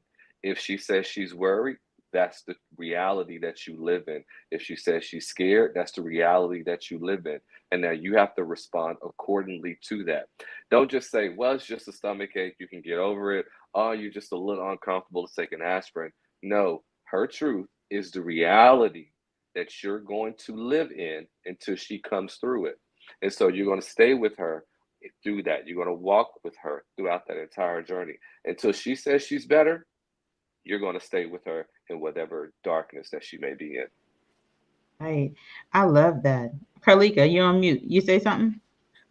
If she says she's worried, that's the reality that you live in. If she says she's scared, that's the reality that you live in. And now you have to respond accordingly to that. Don't just say, well, it's just a stomach ache. You can get over it. Oh, you're just a little uncomfortable to take an aspirin. No, her truth is the reality that you're going to live in until she comes through it. And so you're going to stay with her through that. You're going to walk with her throughout that entire journey. Until she says she's better, you're going to stay with her in whatever darkness that she may be in. Right. I love that. Carlika, you're on mute. You say something?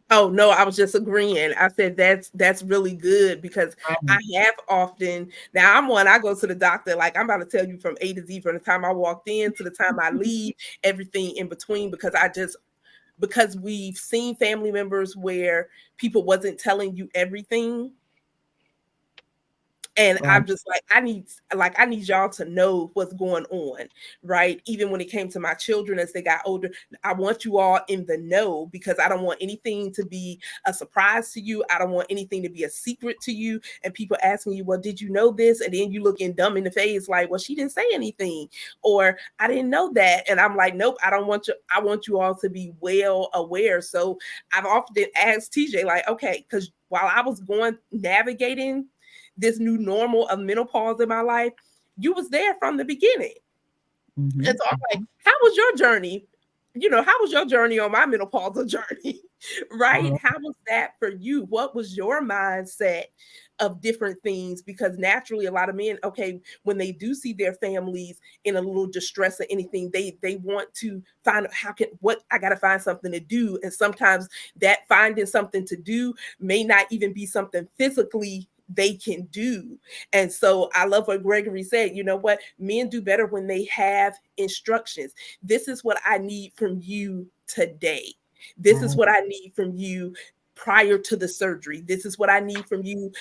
Oh no, I was just agreeing. I said that's really good because I Right. have often now I'm one I go to the doctor like I'm about to tell you from A to Z from the time I walked in to the time I leave, everything in between because I just because we've seen family members where people wasn't telling you everything and Right. I'm just like I need y'all to know what's going on, right? Even when it came to my children as they got older, I want you all in the know because I don't want anything to be a surprise to you. I don't want anything to be a secret to you. And people asking you, well, did you know this? And then you looking dumb in the face, like, well, she didn't say anything, or I didn't know that. And I'm like, nope, I don't want you. I want you all to be well aware. So I've often asked TJ, like, okay, because while I was going navigating this new normal of menopause in my life, you was there from the beginning. And Mhm. so I'm like, how was your journey? You know, how was your journey on my menopausal journey? Right? Oh, How was that for you? What was your mindset of different things? Because naturally, a lot of men, okay, when they do see their families in a little distress or anything, they want to find how can what I gotta find something to do. And sometimes that finding something to do may not even be something physically they can do. And so I love what Gregory said. You know what? Men do better when they have instructions. This is what I need from you today. This is right. what I need from you prior to the surgery. This is what I need from you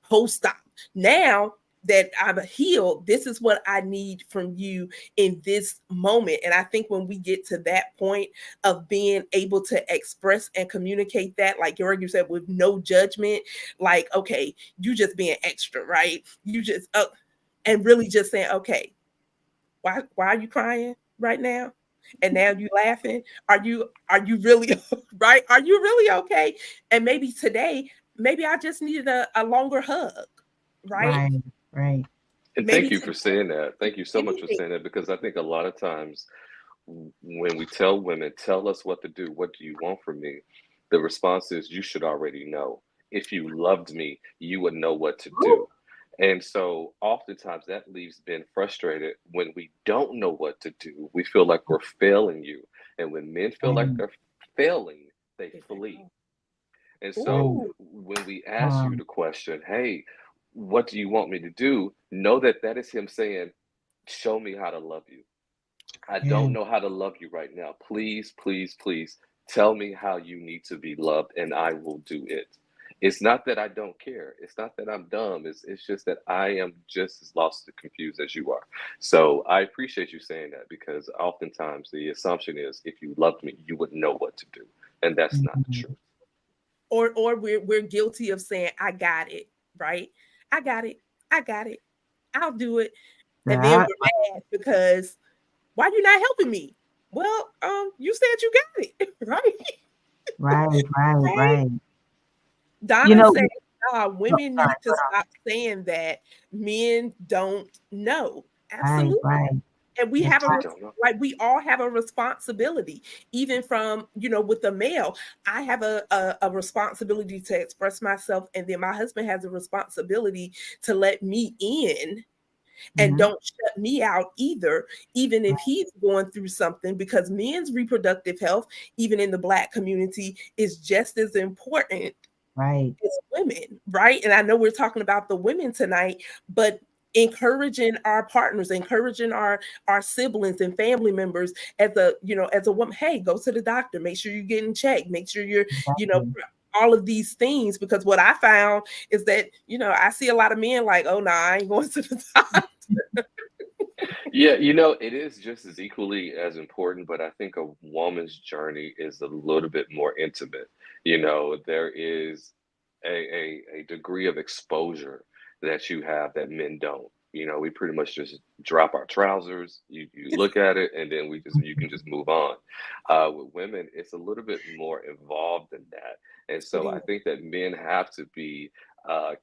post op. Now that I'm healed, this is what I need from you in this moment. And I think when we get to that point of being able to express and communicate that, like George, you said, with no judgment, like, okay, you just being extra, right? You just, and really just saying, okay, why are you crying right now? And now you laughing. Are you really right? Are you really okay? And maybe today, maybe I just needed a longer hug, right? Right. Right. And thank Maybe you for today saying that. Thank you so much for anything. saying that because I think a lot of times when we tell women, tell us what to do, what do you want from me? The response is, you should already know. If you loved me, you would know what to do. And so oftentimes that leaves men frustrated when we don't know what to do. We feel like we're failing you. And when men feel like Right. they're failing, they flee. And Right. so Ooh, when we ask you Um, the question, hey, what do you want me to do? Know that that is him saying, show me how to love you. I yeah. don't know how to love you right now. Please, please, please tell me how you need to be loved and I will do it. It's not that I don't care. It's not that I'm dumb. It's just that I am just as lost and confused as you are. So I appreciate you saying that because oftentimes the assumption is if you loved me, you would know what to do. And that's not the Mhm. truth. or we're guilty of saying, I got it, right? I got it. I got it. I'll do it. And then Yeah. we're mad because Why you not helping me? Well, you said you got it, right? Right, right, Right. right. You Donna know, said, oh, women sorry, need to stop saying that men don't know. right, Absolutely. right. And we That's have We right. don't know. like we all have a responsibility, even from, with the male. I have a responsibility to express myself, and then my husband has a responsibility to let me in and Mm-hmm. don't shut me out either, even if he's going through something, because men's reproductive health, even in the Black community, is just as important Right. as women, right? And I know we're talking about the women tonight, but encouraging our partners, encouraging our siblings and family members as a woman, hey, go to the doctor, make sure you're getting checked, make sure you're, you know, Exactly. all of these things. Because what I found is that, I see a lot of men like, oh no, I ain't going to the doctor. Yeah, it is just as equally as important, but I think a woman's journey is a little bit more intimate. There is a degree of exposure that you have that men don't. We pretty much just drop our trousers, you look at it, and then you can just move on. With women, it's a little bit more involved than that. And It so I is. think that men have to be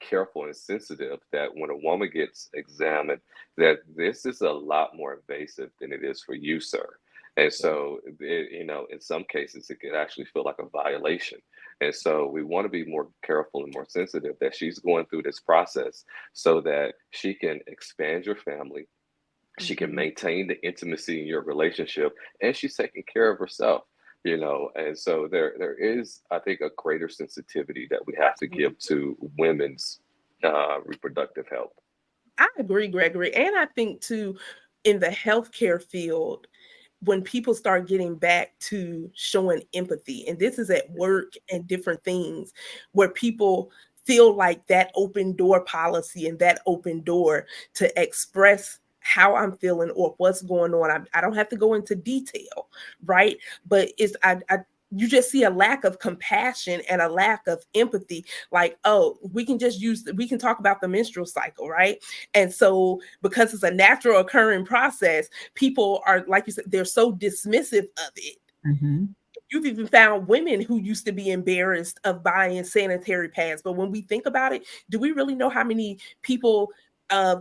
careful and sensitive that when a woman gets examined, that this is a lot more invasive than it is for you, sir. And so, in some cases, it could actually feel like a violation. And so, we want to be more careful and more sensitive that she's going through this process so that she can expand your family, she can Mhm. maintain the intimacy in your relationship, and she's taking care of herself. And so there is, I think, a greater sensitivity that we have to give Absolutely. to women's reproductive health. I agree, Gregory. And I think too, in the healthcare field, when people start getting back to showing empathy, and this is at work and different things, where people feel like that open door policy and that open door to express how I'm feeling or what's going on. I don't have to go into detail, right? But you just see a lack of compassion and a lack of empathy. Like, oh, we can talk about the menstrual cycle, right? And so, because it's a natural occurring process, people are, like you said, they're so dismissive of it. Mm-hmm. You've even found women who used to be embarrassed of buying sanitary pads. But when we think about it, do we really know how many people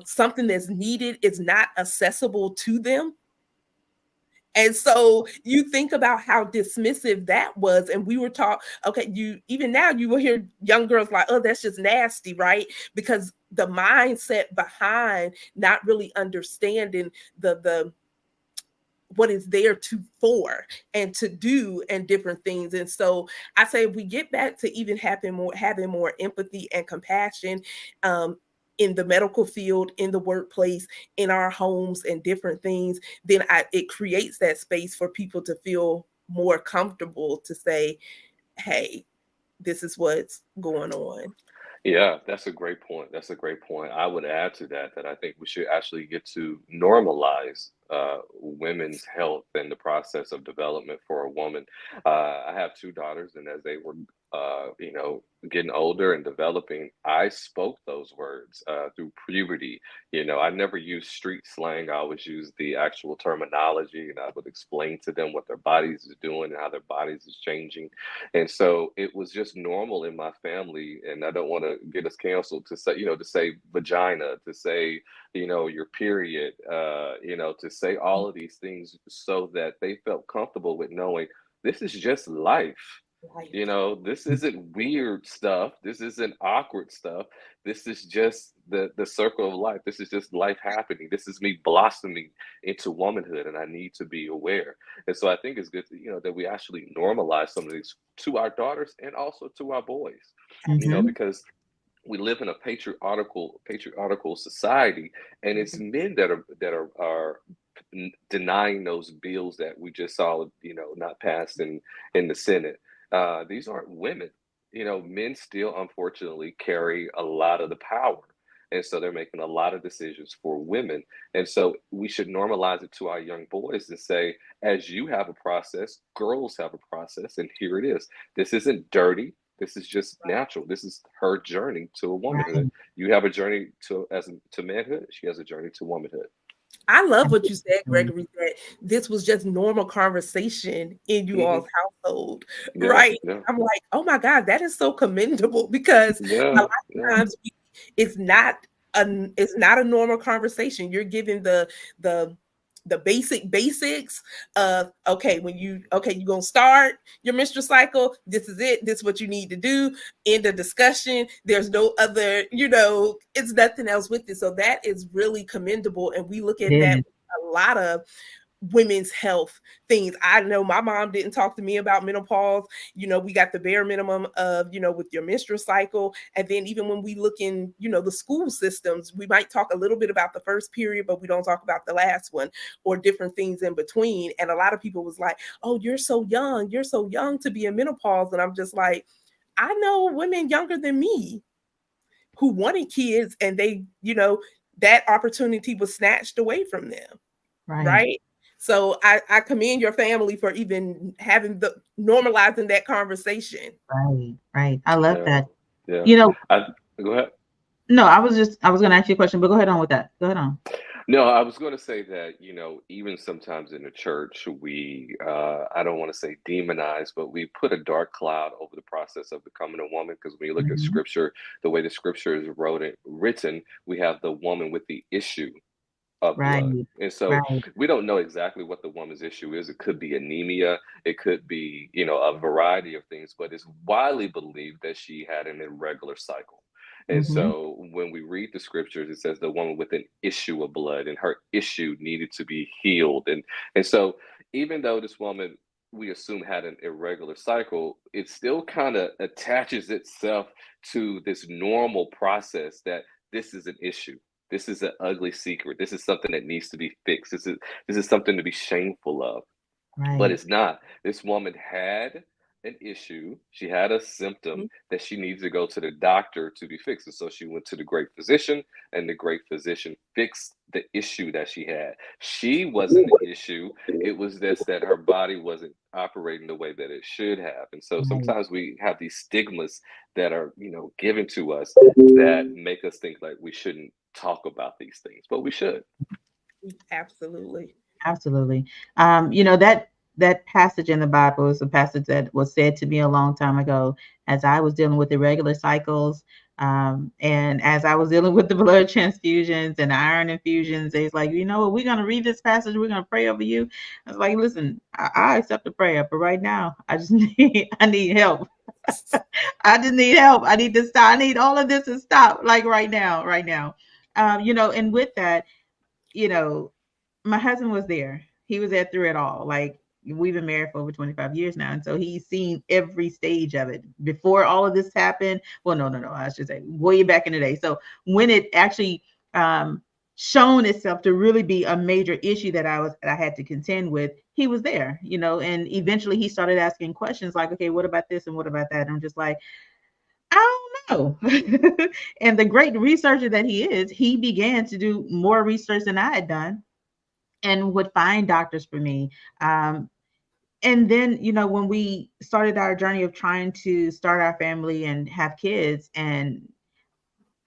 something that's needed is not accessible to them? And so you think about how dismissive that was. And we were taught, okay, even now you will hear young girls like, oh, that's just nasty, right? Because the mindset behind not really understanding the what is there to for and to do and different things. And so I say if we get back to even having more empathy and compassion, um, in the medical field, in the workplace, in our homes and different things, then it creates that space for people to feel more comfortable to say, hey, this is what's going on. Yeah, that's a great point. That's a great point. I would add to that that I think we should actually get to normalize women's health and the process of development for a woman. I have two daughters, and as they were, getting older and developing, I spoke those words through puberty. I never used street slang. I always used the actual terminology, and I would explain to them what their bodies is doing and how their bodies is changing. And so it was just normal in my family. And I don't want to get us canceled to say, to say vagina, to say, your period, to say all of these things so that they felt comfortable with knowing this is just life. Right. This isn't weird stuff. This isn't awkward stuff. This is just the circle of life. This is just life happening. This is me blossoming into womanhood, and I need to be aware. And so I think it's good, that we actually normalize some of these to our daughters and also to our boys, Mm-hmm. Absolutely. because we live in a patriarchal society, and it's men that are denying those bills that we just saw, not passed in the Senate. These aren't women. Men still unfortunately carry a lot of the power. And so they're making a lot of decisions for women. And so we should normalize it to our young boys and say, as you have a process, girls have a process, and here it is. This isn't dirty. This is just natural. This is her journey to a womanhood. Right. You have a journey to manhood. She has a journey to womanhood. I love what you said, Gregory, that this was just normal conversation in you Hmm. all's household, Yeah, right? yeah, I'm like, oh my God, that is so commendable because a yeah, lot yeah, of times it's not it's not a normal conversation. You're giving the the basics of okay, when you okay, you're gonna start your menstrual cycle, this is it, this is what you need to do, end of discussion. There's no other, it's nothing else with it. So that is really commendable. And we look It at that is. with a lot of women's health things. I know my mom didn't talk to me about menopause. We got the bare minimum of, with your menstrual cycle. And then even when we look in, the school systems, we might talk a little bit about the first period, but we don't talk about the last one or different things in between. And a lot of people was like, oh, you're so young. You're so young to be in menopause. And I'm just like, I know women younger than me who wanted kids and they, that opportunity was snatched away from them. Right. Right. So I commend your family for even having the normalizing that conversation. Right. Right. I love yeah, that. yeah. You know, I Go ahead. no, I was gonna ask you a question, but go ahead on with that. Go ahead on. No, I was going to say that, even sometimes in the church, I don't want to say demonize, but we put a dark cloud over the process of becoming a woman. Because when you look at Hmm. scripture, the way the scripture is written, we have the woman with the issue of blood. Right. And so Right. we don't know exactly what the woman's issue is. It could be anemia, it could be, a variety of things, but it's widely believed that she had an irregular cycle. And Hmm. so when we read the scriptures, it says the woman with an issue of blood and her issue needed to be healed. And so even though this woman we assume had an irregular cycle, it still kind of attaches itself to this normal process that this is an issue. This is an ugly secret. This is something that needs to be fixed. This is something to be shameful of, but Right. it's not. This woman had an issue. She had a symptom Mhm. that she needs to go to the doctor to be fixed. And so she went to the great physician, and the great physician fixed the issue that she had. She wasn't the issue. It was just that her body wasn't operating the way that it should have. And so Right. sometimes we have these stigmas that are, given to us that make us think like we shouldn't talk about these things, but we should. Absolutely. Absolutely. That passage in the Bible is a passage that was said to me a long time ago as I was dealing with irregular cycles. And as I was dealing with the blood transfusions and the iron infusions, it's like, we're going to read this passage. We're going to pray over you. I was like, listen, I accept the prayer, but right now I just I need help. I just need help. I need to stop. I need all of this to stop like right now. And with that, you know, my husband was there. He was there through it all. Like we've been married for over 25 years now. And so he's seen every stage of it before all of this happened. Well, no. I should say way back in the day. So when it actually shown itself to really be a major issue that I had to contend with, he was there, and eventually he started asking questions like, okay, what about this and what about that? And I'm just like, I don't know. And the great researcher that he is, he began to do more research than I had done and would find doctors for me. And then, when we started our journey of trying to start our family and have kids, and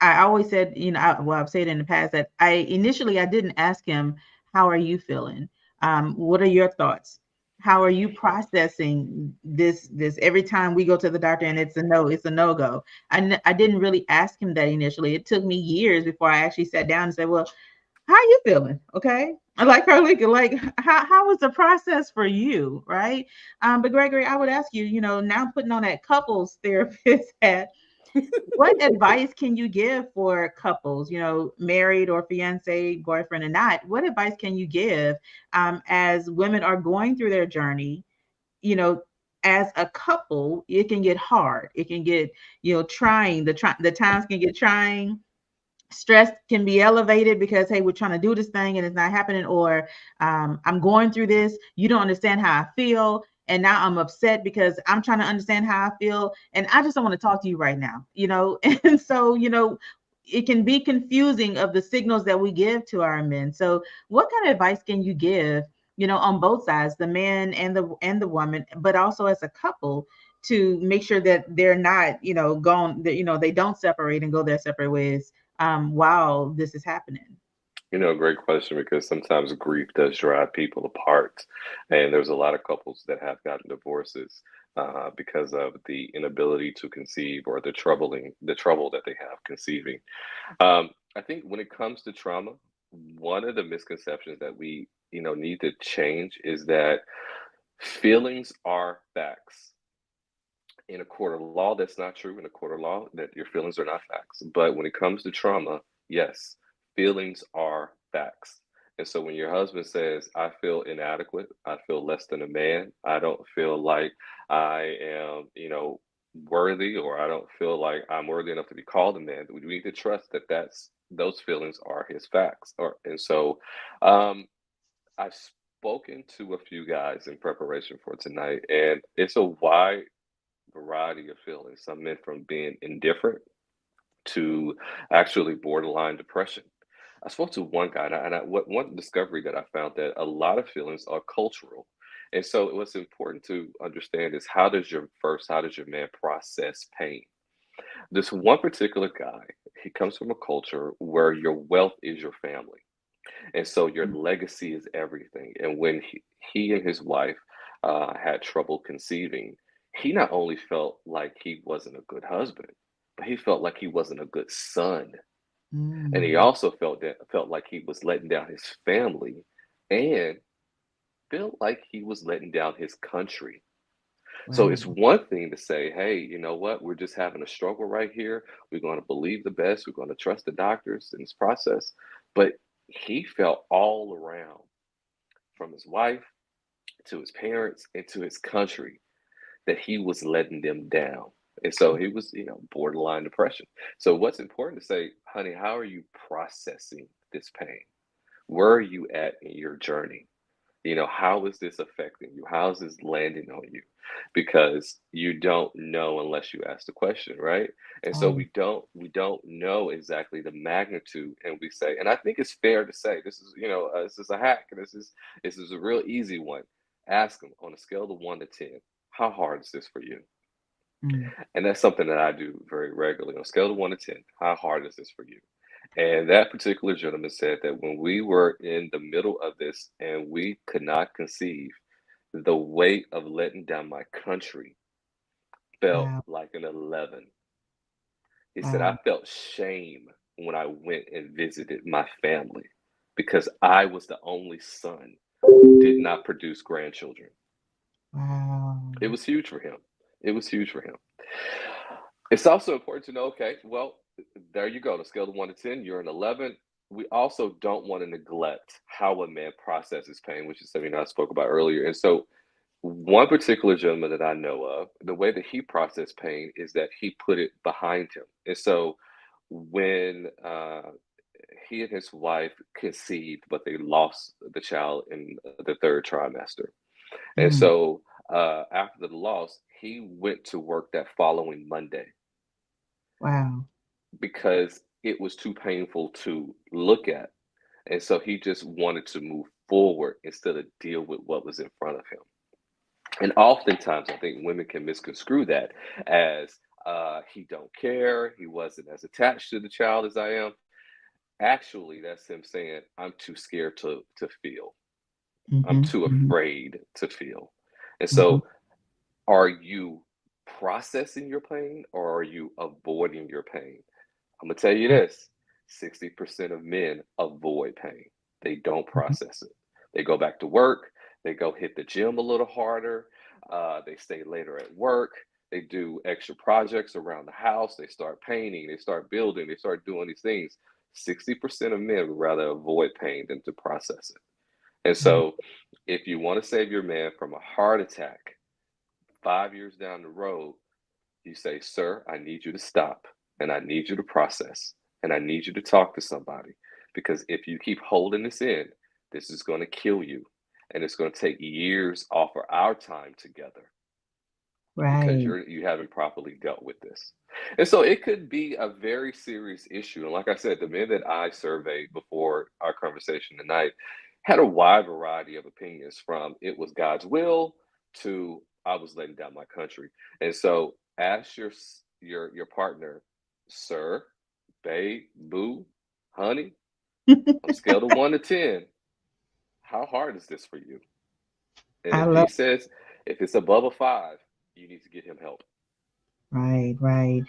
I always said, I've said in the past that I didn't ask him, how are you feeling? What are your thoughts? How are you processing this every time we go to the doctor and it's a no go. I didn't really ask him that initially. It took me years before I actually sat down and said, well, how are you feeling? Okay. Like Carlika, like how was the process for you? Right. But Gregory, I would ask you, now putting on that couples therapist hat, what advice can you give for couples, married or fiance, boyfriend or not? What advice can you give as women are going through their journey? You know, as a couple, it can get hard. It can get, trying. The times can get trying. Stress can be elevated because, hey, we're trying to do this thing and it's not happening, or I'm going through this, you don't understand how I feel, and now I'm upset because I'm trying to understand how I feel and I just don't want to talk to you right now. And so, it can be confusing of the signals that we give to our men. So what kind of advice can you give, on both sides, the man and the woman, but also as a couple, to make sure that they're not, gone, that they don't separate and go their separate ways while this is happening? Great question because sometimes grief does drive people apart. And there's a lot of couples that have gotten divorces because of the inability to conceive or the trouble that they have conceiving. I think when it comes to trauma, one of the misconceptions that we, need to change is that feelings are facts. In a court of law, that's not true. In a court of law, that your feelings are not facts. But when it comes to trauma, yes, feelings are facts. And so when your husband says, I feel inadequate, I feel less than a man, I don't feel like I am, worthy, or I don't feel like I'm worthy enough to be called a man, we need to trust that those feelings are his facts. Um, I've spoken to a few guys in preparation for tonight, and it's a wide variety of feelings. Some men from being indifferent to actually borderline depression. I spoke to one guy, what one discovery that I found that a lot of feelings are cultural. And so what's important to understand is how does your man process pain? This one particular guy, he comes from a culture where your wealth is your family. And so your legacy is everything. And when he and his wife had trouble conceiving, he not only felt like he wasn't a good husband, but he felt like he wasn't a good son. And he Mm. also felt like he was letting down his family and felt like he was letting down his country. So it's Wow. one thing to say, hey, you know what? We're just having a struggle right here. We're going to believe the best. We're going to trust the doctors in this process. But he felt all around, from his wife to his parents and to his country, that he was letting them down. And so he was, borderline depression. So what's important to say, honey, how are you processing this pain? Where are you at in your journey? How is this affecting you? How is this landing on you? Because you don't know unless you ask the question, right? And so Right. we don't know exactly the magnitude, and we say, and I think it's fair to say this is, this is a hack. This is a real easy one. Ask them on a scale of 1 to 10, how hard is this for you? Mm. And that's something that I do very regularly. On a scale of 1 to 10, how hard is this for you? And that particular gentleman said that when we were in the middle of this and we could not conceive, the weight of letting down my country felt Wow. like an 11. He said, I Wow. felt shame when I went and visited my family because I was the only son who did not produce grandchildren. Wow. It was huge for him. It was huge for him. It's also important to know, okay, well, there you go. On a scale of 1 to 10, you're an 11. We also don't want to neglect how a man processes pain, which is something I spoke about earlier. And so, one particular gentleman that I know of, the way that he processed pain is that he put it behind him. And so, when he and his wife conceived, but they lost the child in the third trimester. And Mm. so, after the loss, he went to work that following Monday Wow. because it was too painful to look at. And so he just wanted to move forward instead of deal with what was in front of him. And oftentimes, I think women can misconstrue that as he don't care, he wasn't as attached to the child as I am. Actually, that's him saying, I'm too scared to feel. I'm Mhm. too Mhm. afraid to feel. And Mhm. so, are you processing your pain or are you avoiding your pain? I'm gonna tell you Wow. this: 60% of men avoid pain. They don't Mhm. process it. They go back to work. They go hit the gym a little harder. They stay later at work. They do extra projects around the house. They start painting. They start building. They start doing these things. 60% of men would rather avoid pain than to process it. And Wow. so, if you want to save your man from a heart attack 5 years down the road, you say, Sir, I need you to stop and I need you to process and I need you to talk to somebody because if you keep holding this in, this is going to kill you and it's going to take years off of our time together because Right. you haven't properly dealt with this. And so it could be a very serious issue. And like I said, the men that I surveyed before our conversation tonight had a wide variety of opinions from it was God's will to I was letting down my country. And so ask your partner, sir, babe, boo, honey, On a scale of 1 to 10, how hard is this for you? And I if love. he says, if it's above a 5, you need to get him help. Right, right.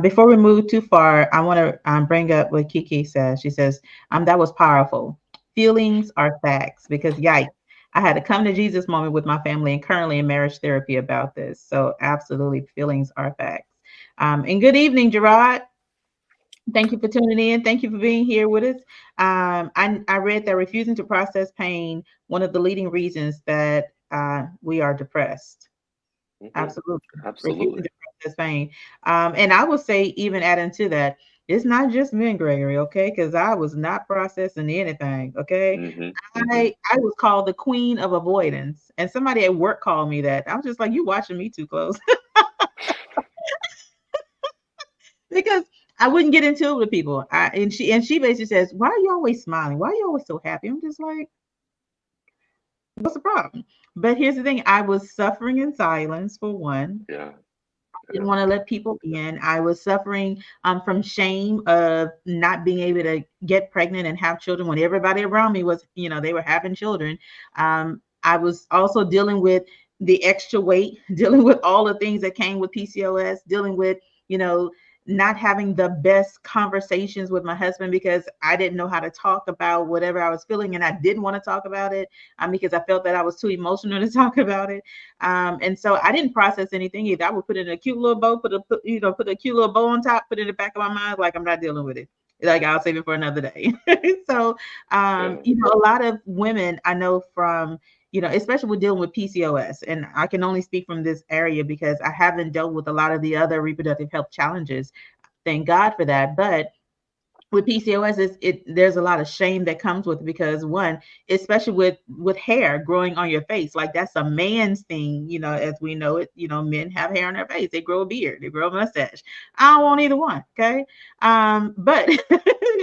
Before we move too far, I want to bring up what Kiki says. She says, that was powerful. Feelings are facts because, yikes, I had a come to Jesus moment with my family and currently in marriage therapy about this. So, absolutely, feelings are facts. And good evening, Gerard. Thank you for tuning in. Thank you for being here with us. I read that refusing to process pain, one of the leading reasons that we are depressed. Hmm. Absolutely. Refusing Absolutely. to process pain. And I would say, even adding to that, it's not just men, Gregory, okay? Because I was not processing anything, okay? Hmm. Hmm. I was called the queen of avoidance. And somebody at work called me that. I was just like, you watching me too close. Because I wouldn't get into it with people. And she basically says, why are you always smiling? Why are you always so happy? I'm just like, what's the problem? But here's the thing, I was suffering in silence for one. Yeah. Didn't Yeah. want to let people in. I was suffering from shame of not being able to get pregnant and have children when everybody around me was, they were having children. I was also dealing with the extra weight, dealing with all the things that came with PCOS, dealing with, you know, not having the best conversations with my husband because I didn't know how to talk about whatever I was feeling and I didn't want to talk about it because I felt that I was too emotional to talk about it. And so I didn't process anything either. I would put it in a cute little bow, put a cute little bow on top, put it in the back of my mind, like I'm not dealing with it. Like I'll save it for another day. So, Yeah. a lot of women I know from, especially with dealing with PCOS, and I can only speak from this area because I haven't dealt with a lot of the other reproductive health challenges. Thank God for that. But with PCOS, there's a lot of shame that comes with it because one, especially with hair growing on your face, like that's a man's thing, as we know it. Men have hair on their face, they grow a beard, they grow a mustache. I don't want either one, okay? But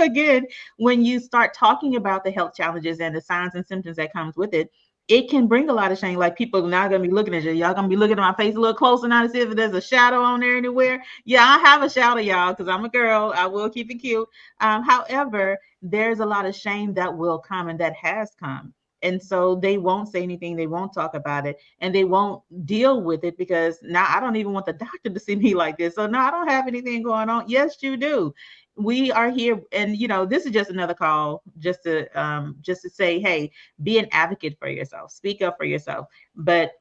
again, when you start talking about the health challenges and the signs and symptoms that comes with it, it can bring a lot of shame. Like people are not gonna be looking at you. Y'all gonna be looking at my face a little closer now to see if there's a shadow on there anywhere. Yeah, I have a shadow, y'all, because I'm a girl. I will keep it cute. However, there's a lot of shame that will come and that has come. And so they won't say anything, they won't talk about it, and they won't deal with it because now I don't even want the doctor to see me like this. So no, I don't have anything going on. Yes, you do. We are here, and this is just another call, just to say, hey, be an advocate for yourself, speak up for yourself. But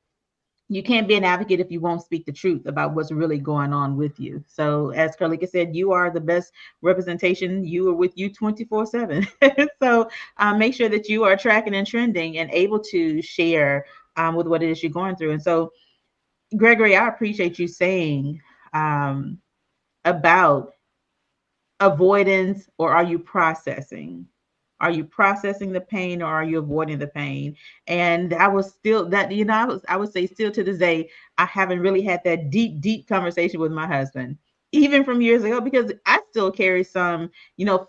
you can't be an advocate if you won't speak the truth about what's really going on with you. So, as Carlika said, you are the best representation. You are with you 24/7. So, make sure that you are tracking and trending and able to share with what it is you're going through. And so, Gregory, I appreciate you saying um, about avoidance, or are you processing? Are you processing the pain or are you avoiding the pain? And I was still that, I would say still to this day, I haven't really had that deep, deep conversation with my husband, even from years ago, because I still carry some,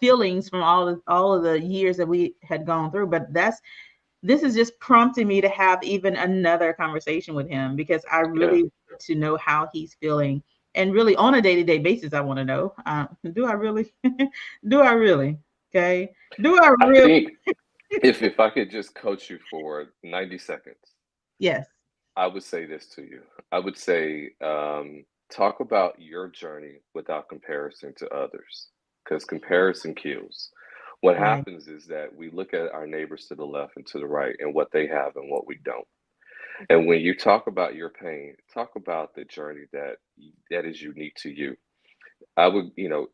feelings from all of the years that we had gone through. But this is just prompting me to have even another conversation with him because I Yeah. really want to know how he's feeling. And really on a day-to-day basis, I want to know, do I really, do I really, okay? Do I I really? think if I could just coach you for 90 seconds, Yes. I would say this to you. I would say, talk about your journey without comparison to others, because comparison kills. What Right. happens is that we look at our neighbors to the left and to the right and what they have and what we don't. And when you talk about your pain, talk about the journey that is unique to you. I would,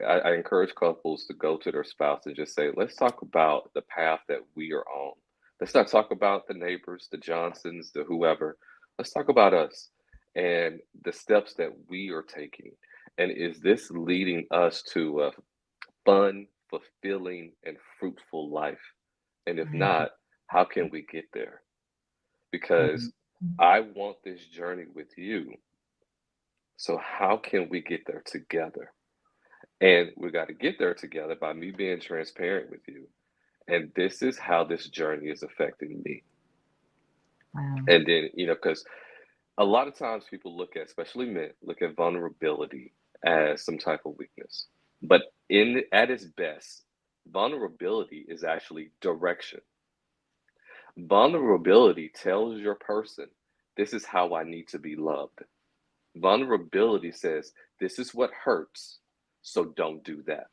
I encourage couples to go to their spouse and just say, let's talk about the path that we are on. Let's not talk about the neighbors, the Johnsons, the whoever. Let's talk about us and the steps that we are taking. And is this leading us to a fun, fulfilling, and fruitful life? And if Right. not, how can we get there? Right. Because I want this journey with you. So, how can we get there together? And we got to get there together by me being transparent with you. And this is how this journey is affecting me. Wow. And then, because a lot of times people look at, especially men, look at vulnerability as some type of weakness. But at its best, Vulnerability is actually direction. Vulnerability tells your person, this is how I need to be loved. Vulnerability says, this is what hurts, so don't do that.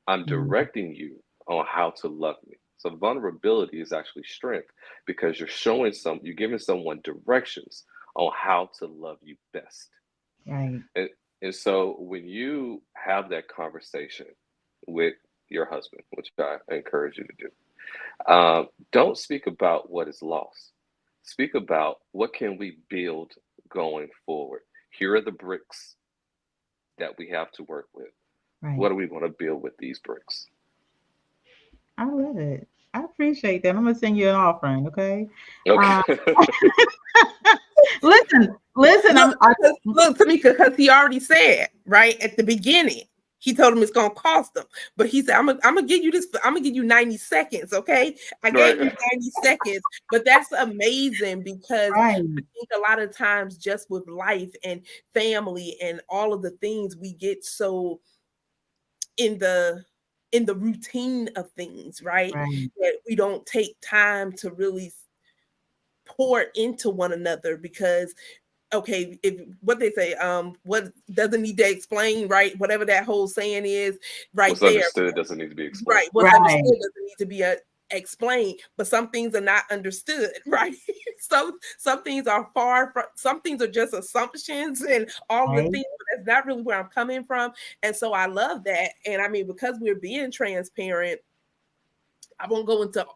I'm Mm, directing you on how to love me. So vulnerability is actually strength because you're giving someone directions on how to love you best. right. And, and so when you have that conversation with your husband, which I encourage you to do, don't speak about what is lost. Speak about what can we build going forward. Here are the bricks that we have to work with. Right. What do we want to build with these bricks? I love it. I appreciate that. I'm gonna send you an offering, okay? Okay. Uh, listen. Look, look, Tamika, because he already said right at the beginning. He told him it's gonna cost him, but he said, I'm gonna give you this. I'm gonna give you 90 seconds." Okay, I gave you Right. 90 seconds, but that's amazing because right, I think a lot of times just with life and family and all of the things we get so in the routine of things, right? right, That we don't take time to really pour into one another because okay, if what they say, what doesn't need to explain, right? Whatever that whole saying is, right What's there, understood doesn't need to be explained. right? What's right, understood doesn't need to be explained, but some things are not understood, right? Some things are far from, some things are just assumptions and all of the right. things, but that's not really where I'm coming from. And so I love that. And I mean, because we're being transparent, I won't go into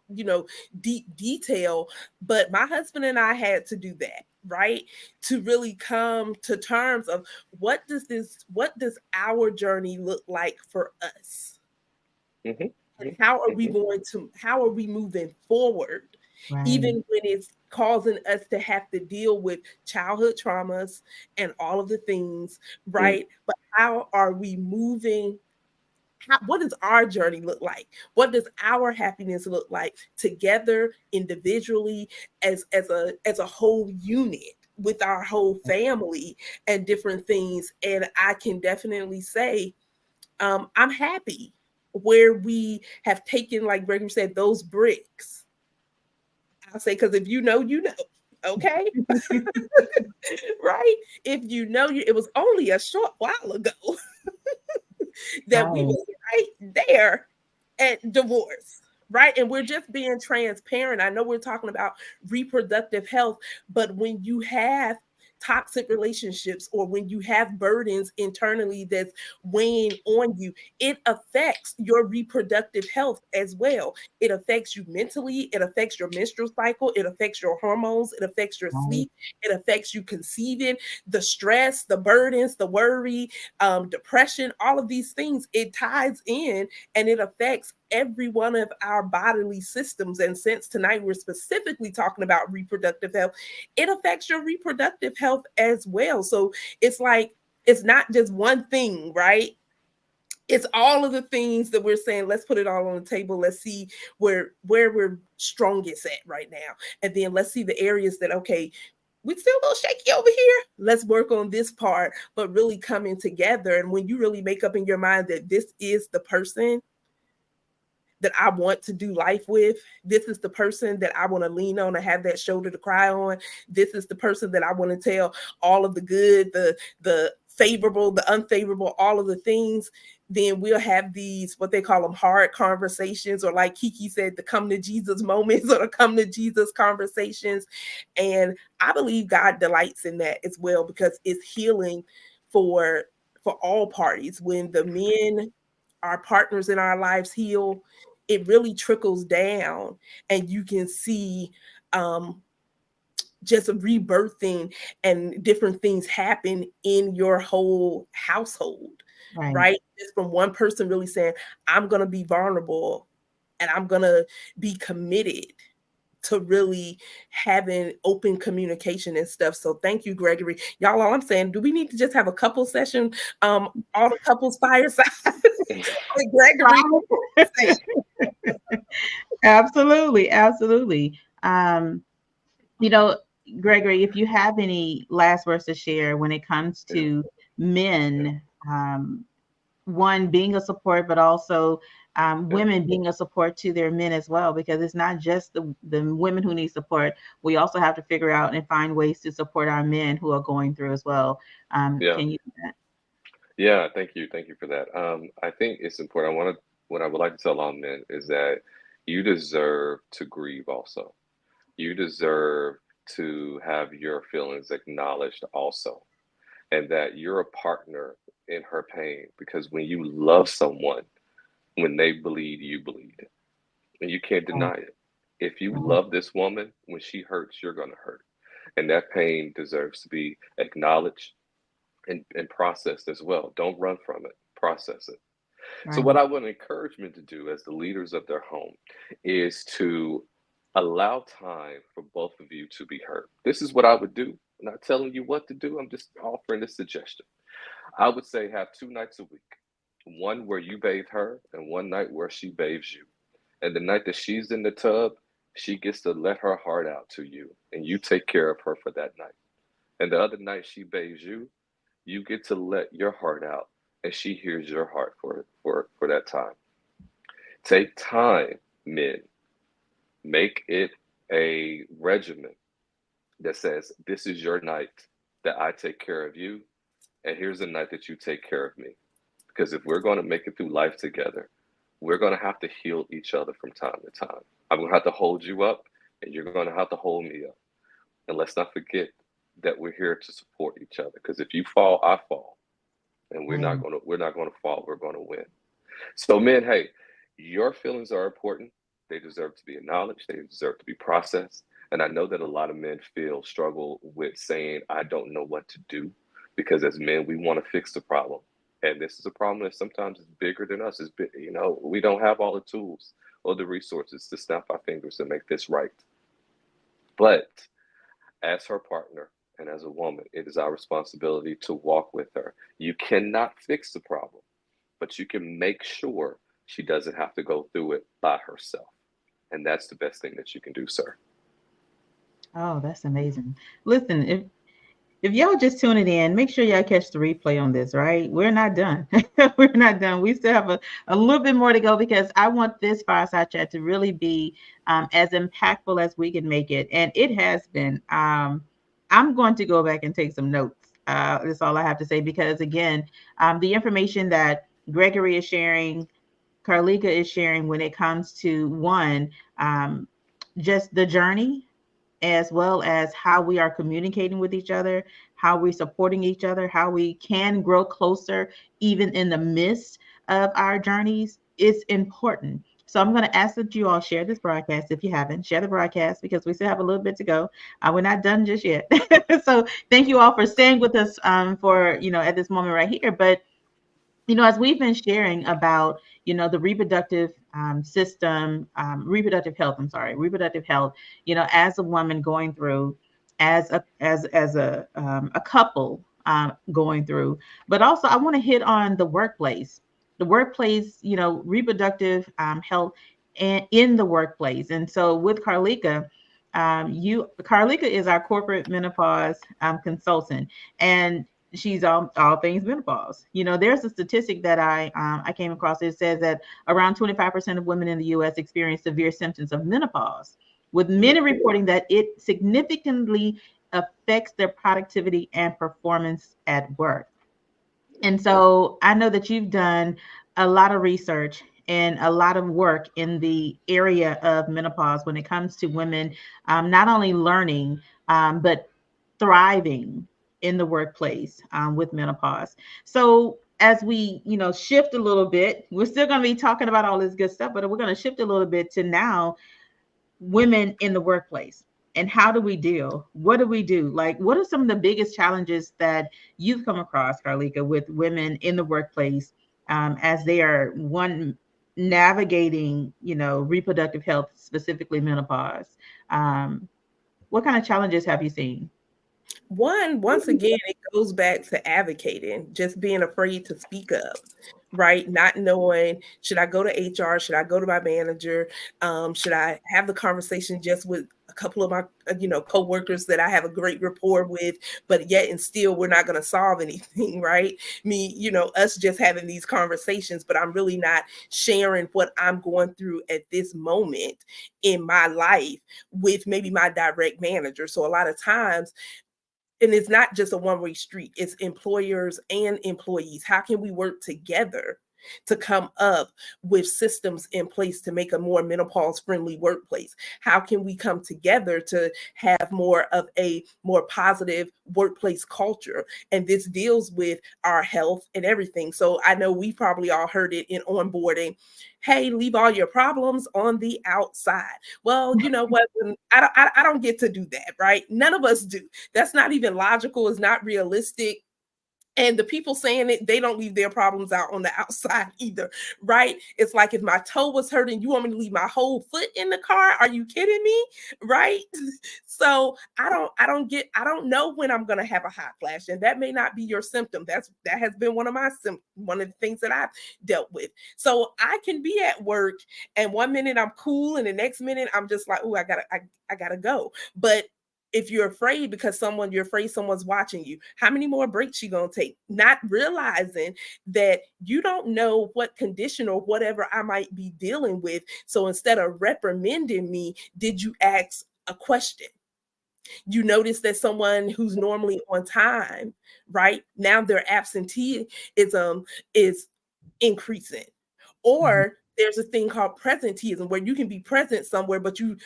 deep detail, but my husband and I had to do that, right? To really come to terms of what does our journey look like for us? Hmm. And how are we Hmm. going to how are we moving forward? Right. Even when it's causing us to have to deal with childhood traumas and all of the things, Mm. right? But how are we moving what does our journey look like? What does our happiness look like together, individually, as a whole unit with our whole family and different things? And I can definitely say, I'm happy where we have taken, like Gregory said, those bricks. I'll say, because if you know, you know. Okay, right? If you know, it was only a short while ago that we Right. was right there at divorce, right? And we're just being transparent. I know we're talking about reproductive health, but when you have toxic relationships or when you have burdens internally that's weighing on you, it affects your reproductive health as well. It affects you mentally, it affects your menstrual cycle, it affects your hormones, it affects your Right. sleep, it affects you conceiving, the stress, the burdens, the worry, depression, all of these things, it ties in and it affects every one of our bodily systems. And since tonight we're specifically talking about reproductive health, it affects your reproductive health as well. So it's like, it's not just one thing, right? It's all of the things that we're saying, let's put it all on the table. Let's see where we're strongest at right now. And then let's see the areas that, okay, we still a little shaky over here. Let's work on this part, but really coming together. And when you really make up in your mind that this is the person that I want to do life with. This is the person that I want to lean on and have that shoulder to cry on. This is the person that I want to tell all of the good, the favorable, the unfavorable, all of the things. Then we'll have these, what they call them, hard conversations, or like Kiki said, the come to Jesus moments or the come to Jesus conversations. And I believe God delights in that as well because it's healing for all parties. When the men, our partners in our lives, heal, it really trickles down and you can see um, just a rebirthing and different things happen in your whole household, Right. right? Just from one person really saying, I'm going to be vulnerable and I'm going to be committed to really having open communication and stuff. So thank you, Gregory. Y'all, all I'm saying, do we need to just have a couple session, all the couples fireside with Gregory? Absolutely. Absolutely. You know, Gregory, if you have any last words to share when it comes Yeah. to men, one being a support, but also women being a support to their men as well, because it's not just the women who need support. We also have to figure out and find ways to support our men who are going through as well. Yeah. Can you do that? Yeah, thank you for that. I think it's important. What I would like to tell all men is that you deserve to grieve also. You deserve to have your feelings acknowledged also, and that you're a partner in her pain. Because when you love someone, when they bleed, you bleed, and you can't Right, deny it. If you right, love this woman, when she hurts, you're going to hurt, and that pain deserves to be acknowledged and processed as well. Don't run from it. Process it. So, right. what I would encourage men to do as the leaders of their home is to allow time for both of you to be heard. This is what I would do. I'm not telling you what to do, I'm just offering a suggestion. I would say have 2 nights a week, one where you bathe her, and one night where she bathes you. And the night that she's in the tub, she gets to let her heart out to you, and you take care of her for that night. And the other night she bathes you, you get to let your heart out, and she hears your heart for that time. Take time, men. Make it a regimen that says, this is your night that I take care of you, and here's the night that you take care of me. Because if we're going to make it through life together, we're going to have to heal each other from time to time. I'm going to have to hold you up, and you're going to have to hold me up. And let's not forget that we're here to support each other. Because if you fall, I fall, and Right. we're not going to fall. We're going to win. So, men, hey, your feelings are important. They deserve to be acknowledged. They deserve to be processed. And I know that a lot of men feel struggle with saying, I don't know what to do, because as men, we want to fix the problem. And this is a problem that sometimes is bigger than us. It's big, we don't have all the tools or the resources to snap our fingers and make this right. But as her partner and as a woman, it is our responsibility to walk with her. You cannot fix the problem, but you can make sure she doesn't have to go through it by herself. And that's the best thing that you can do, sir. Oh, that's amazing. Listen, if y'all just tuning in, make sure y'all catch the replay on this, right? We're not done. We're not done. We still have a little bit more to go, because I want this fireside chat to really be as impactful as we can make it. And it has been. I'm going to go back and take some notes. That's all I have to say, because again, the information that Gregory is sharing, Carlika is sharing when it comes to one, um, just the journey, as well as how we are communicating with each other, how we're supporting each other, how we can grow closer even in the midst of our journeys, is important. So I'm going to ask that you all share this broadcast. If you haven't, share the broadcast, because we still have a little bit to go. We're not done just yet. So thank you all for staying with us for, at this moment right here. But as we've been sharing about, the reproductive system, reproductive health, I'm sorry, reproductive health, as a woman going through, as a couple going through, but also I want to hit on the workplace, reproductive health and in the workplace. And so with Carlika, Carlika is our corporate menopause consultant, and she's all things menopause. There's a statistic that I came across. It says that around 25% of women in the U.S. experience severe symptoms of menopause, with many reporting that it significantly affects their productivity and performance at work. And so I know that you've done a lot of research and a lot of work in the area of menopause when it comes to women, not only learning, but thriving in the workplace with menopause. So as we, shift a little bit, we're still going to be talking about all this good stuff, but we're going to shift a little bit to now women in the workplace. And how do we deal? What do we do? Like, what are some of the biggest challenges that you've come across, Carlika, with women in the workplace as they are navigating, reproductive health, specifically menopause? What kind of challenges have you seen? Once again, it goes back to advocating, just being afraid to speak up, right? Not knowing, should I go to HR? Should I go to my manager? Should I have the conversation just with a couple of my coworkers that I have a great rapport with, but yet and still we're not going to solve anything, right? Me, us just having these conversations, but I'm really not sharing what I'm going through at this moment in my life with maybe my direct manager. So a lot of times, and it's not just a one-way street, it's employers and employees. How can we work together to come up with systems in place to make a more menopause friendly workplace? How can we come together to have more of a more positive workplace culture? And this deals with our health and everything. So I know we probably all heard it in onboarding. Hey, leave all your problems on the outside. Well, you know what? I don't get to do that, right? None of us do. That's not even logical. It's not realistic. And the people saying it, they don't leave their problems out on the outside either, right? It's like if my toe was hurting, you want me to leave my whole foot in the car? Are you kidding me? Right? So I don't know when I'm gonna have a hot flash, and that may not be your symptom. That has been one of the things that I've dealt with. So I can be at work, and one minute I'm cool, and the next minute I'm just like, oh, I gotta go. But if you're afraid because you're afraid someone's watching you, how many more breaks you gonna take? Not realizing that you don't know what condition or whatever I might be dealing with. So instead of reprimanding me, did you ask a question? You notice that someone who's normally on time, right? Now their absenteeism is increasing. Or there's a thing called presenteeism where you can be present somewhere, but you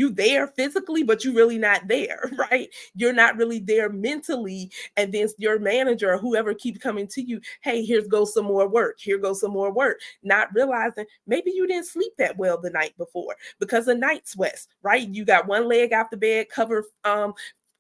there physically, but you really not there, right? You're not really there mentally. And then your manager or whoever keeps coming to you, hey, here's goes some more work. Here goes some more work. Not realizing maybe you didn't sleep that well the night before because of night sweats, right? You got one leg out the bed, cover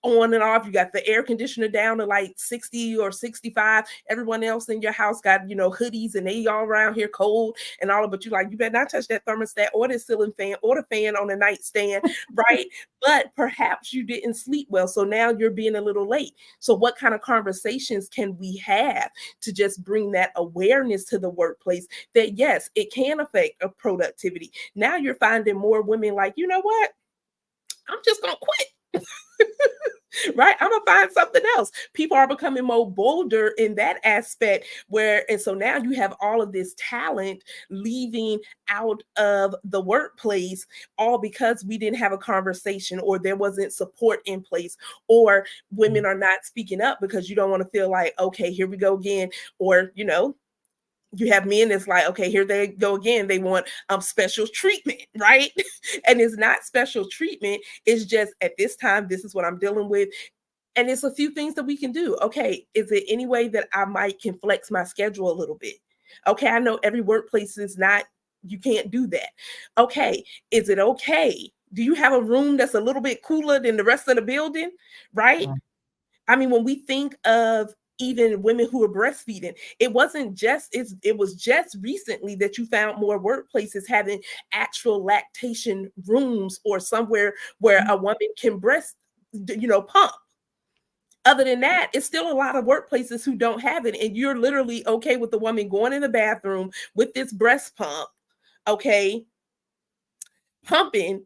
on and off. You got the air conditioner down to like 60 or 65. Everyone else in your house got, hoodies and they all around here cold and all of, but you like, you better not touch that thermostat or the ceiling fan or the fan on the nightstand, right? But perhaps you didn't sleep well. So now you're being a little late. So what kind of conversations can we have to just bring that awareness to the workplace that yes, it can affect a productivity. Now you're finding more women like, you know what? I'm just going to quit. Right? I'm gonna find something else. People are becoming more bolder in that aspect and so now you have all of this talent leaving out of the workplace, all because we didn't have a conversation or there wasn't support in place, or women are not speaking up because you don't want to feel like, okay, here we go again, or you have men that's like, okay, here they go again. They want special treatment, right? And it's not special treatment. It's just at this time, this is what I'm dealing with. And it's a few things that we can do. Okay, is it any way that I might can flex my schedule a little bit? Okay, I know every workplace is not, you can't do that. Okay, is it okay? Do you have a room that's a little bit cooler than the rest of the building, right? I mean, when we think of even women who are breastfeeding, it was just recently that you found more workplaces having actual lactation rooms or somewhere where a woman can pump. Other than that, it's still a lot of workplaces who don't have it. And you're literally okay with the woman going in the bathroom with this breast pump, okay, pumping,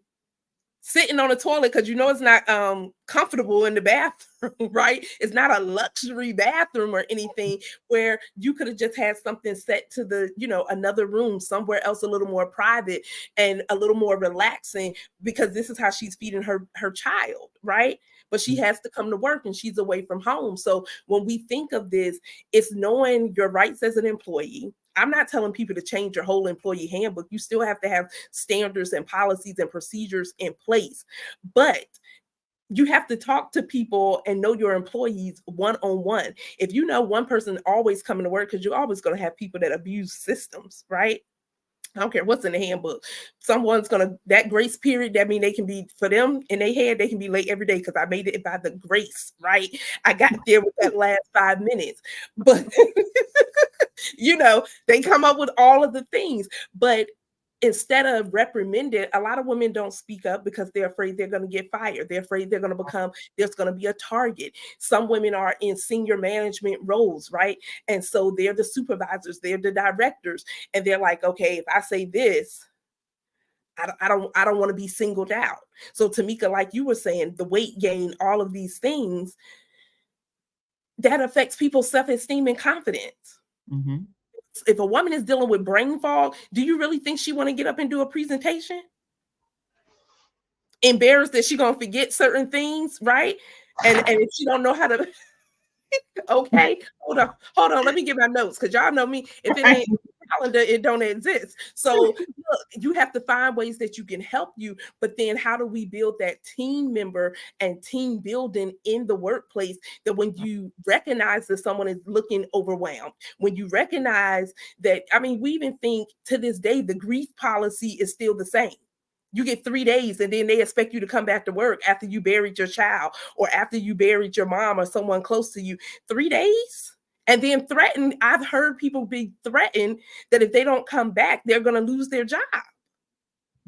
sitting on the toilet because it's not comfortable in the bathroom, right? It's not a luxury bathroom or anything where you could have just had something set to the, another room somewhere else, a little more private and a little more relaxing, because this is how she's feeding her child, right? But she has to come to work and she's away from home. So when we think of this, it's knowing your rights as an employee. I'm not telling people to change your whole employee handbook. You still have to have standards and policies and procedures in place. But you have to talk to people and know your employees one-on-one. If you know one person always coming to work, because you're always going to have people that abuse systems, right? I don't care what's in the handbook. Someone's that grace period, that means they can be, for them in their head, they can be late every day because I made it by the grace, right? I got there with that last 5 minutes. But, they come up with all of the things. But instead of reprimanding, a lot of women don't speak up because they're afraid they're going to get fired. They're afraid there's going to be a target. Some women are in senior management roles, right? And so they're the supervisors, they're the directors. And they're like, okay, if I say this, I don't want to be singled out. So Tamika, like you were saying, the weight gain, all of these things, that affects people's self-esteem and confidence. Mm-hmm. If a woman is dealing with brain fog, do you really think she want to get up and do a presentation? Embarrassed that she gonna forget certain things, right? And if she don't know how to, okay, hold on, let me get my notes, because y'all know me. If it ain't calendar, it don't exist. So look, you have to find ways that you can help you, but then how do we build that team member and team building in the workplace, that when you recognize that someone is looking overwhelmed, when you recognize that, I mean, we even think to this day the grief policy is still the same. You get 3 days and then they expect you to come back to work after you buried your child or after you buried your mom or someone close to you. 3 days? And then threatened. I've heard people be threatened that if they don't come back, they're going to lose their job.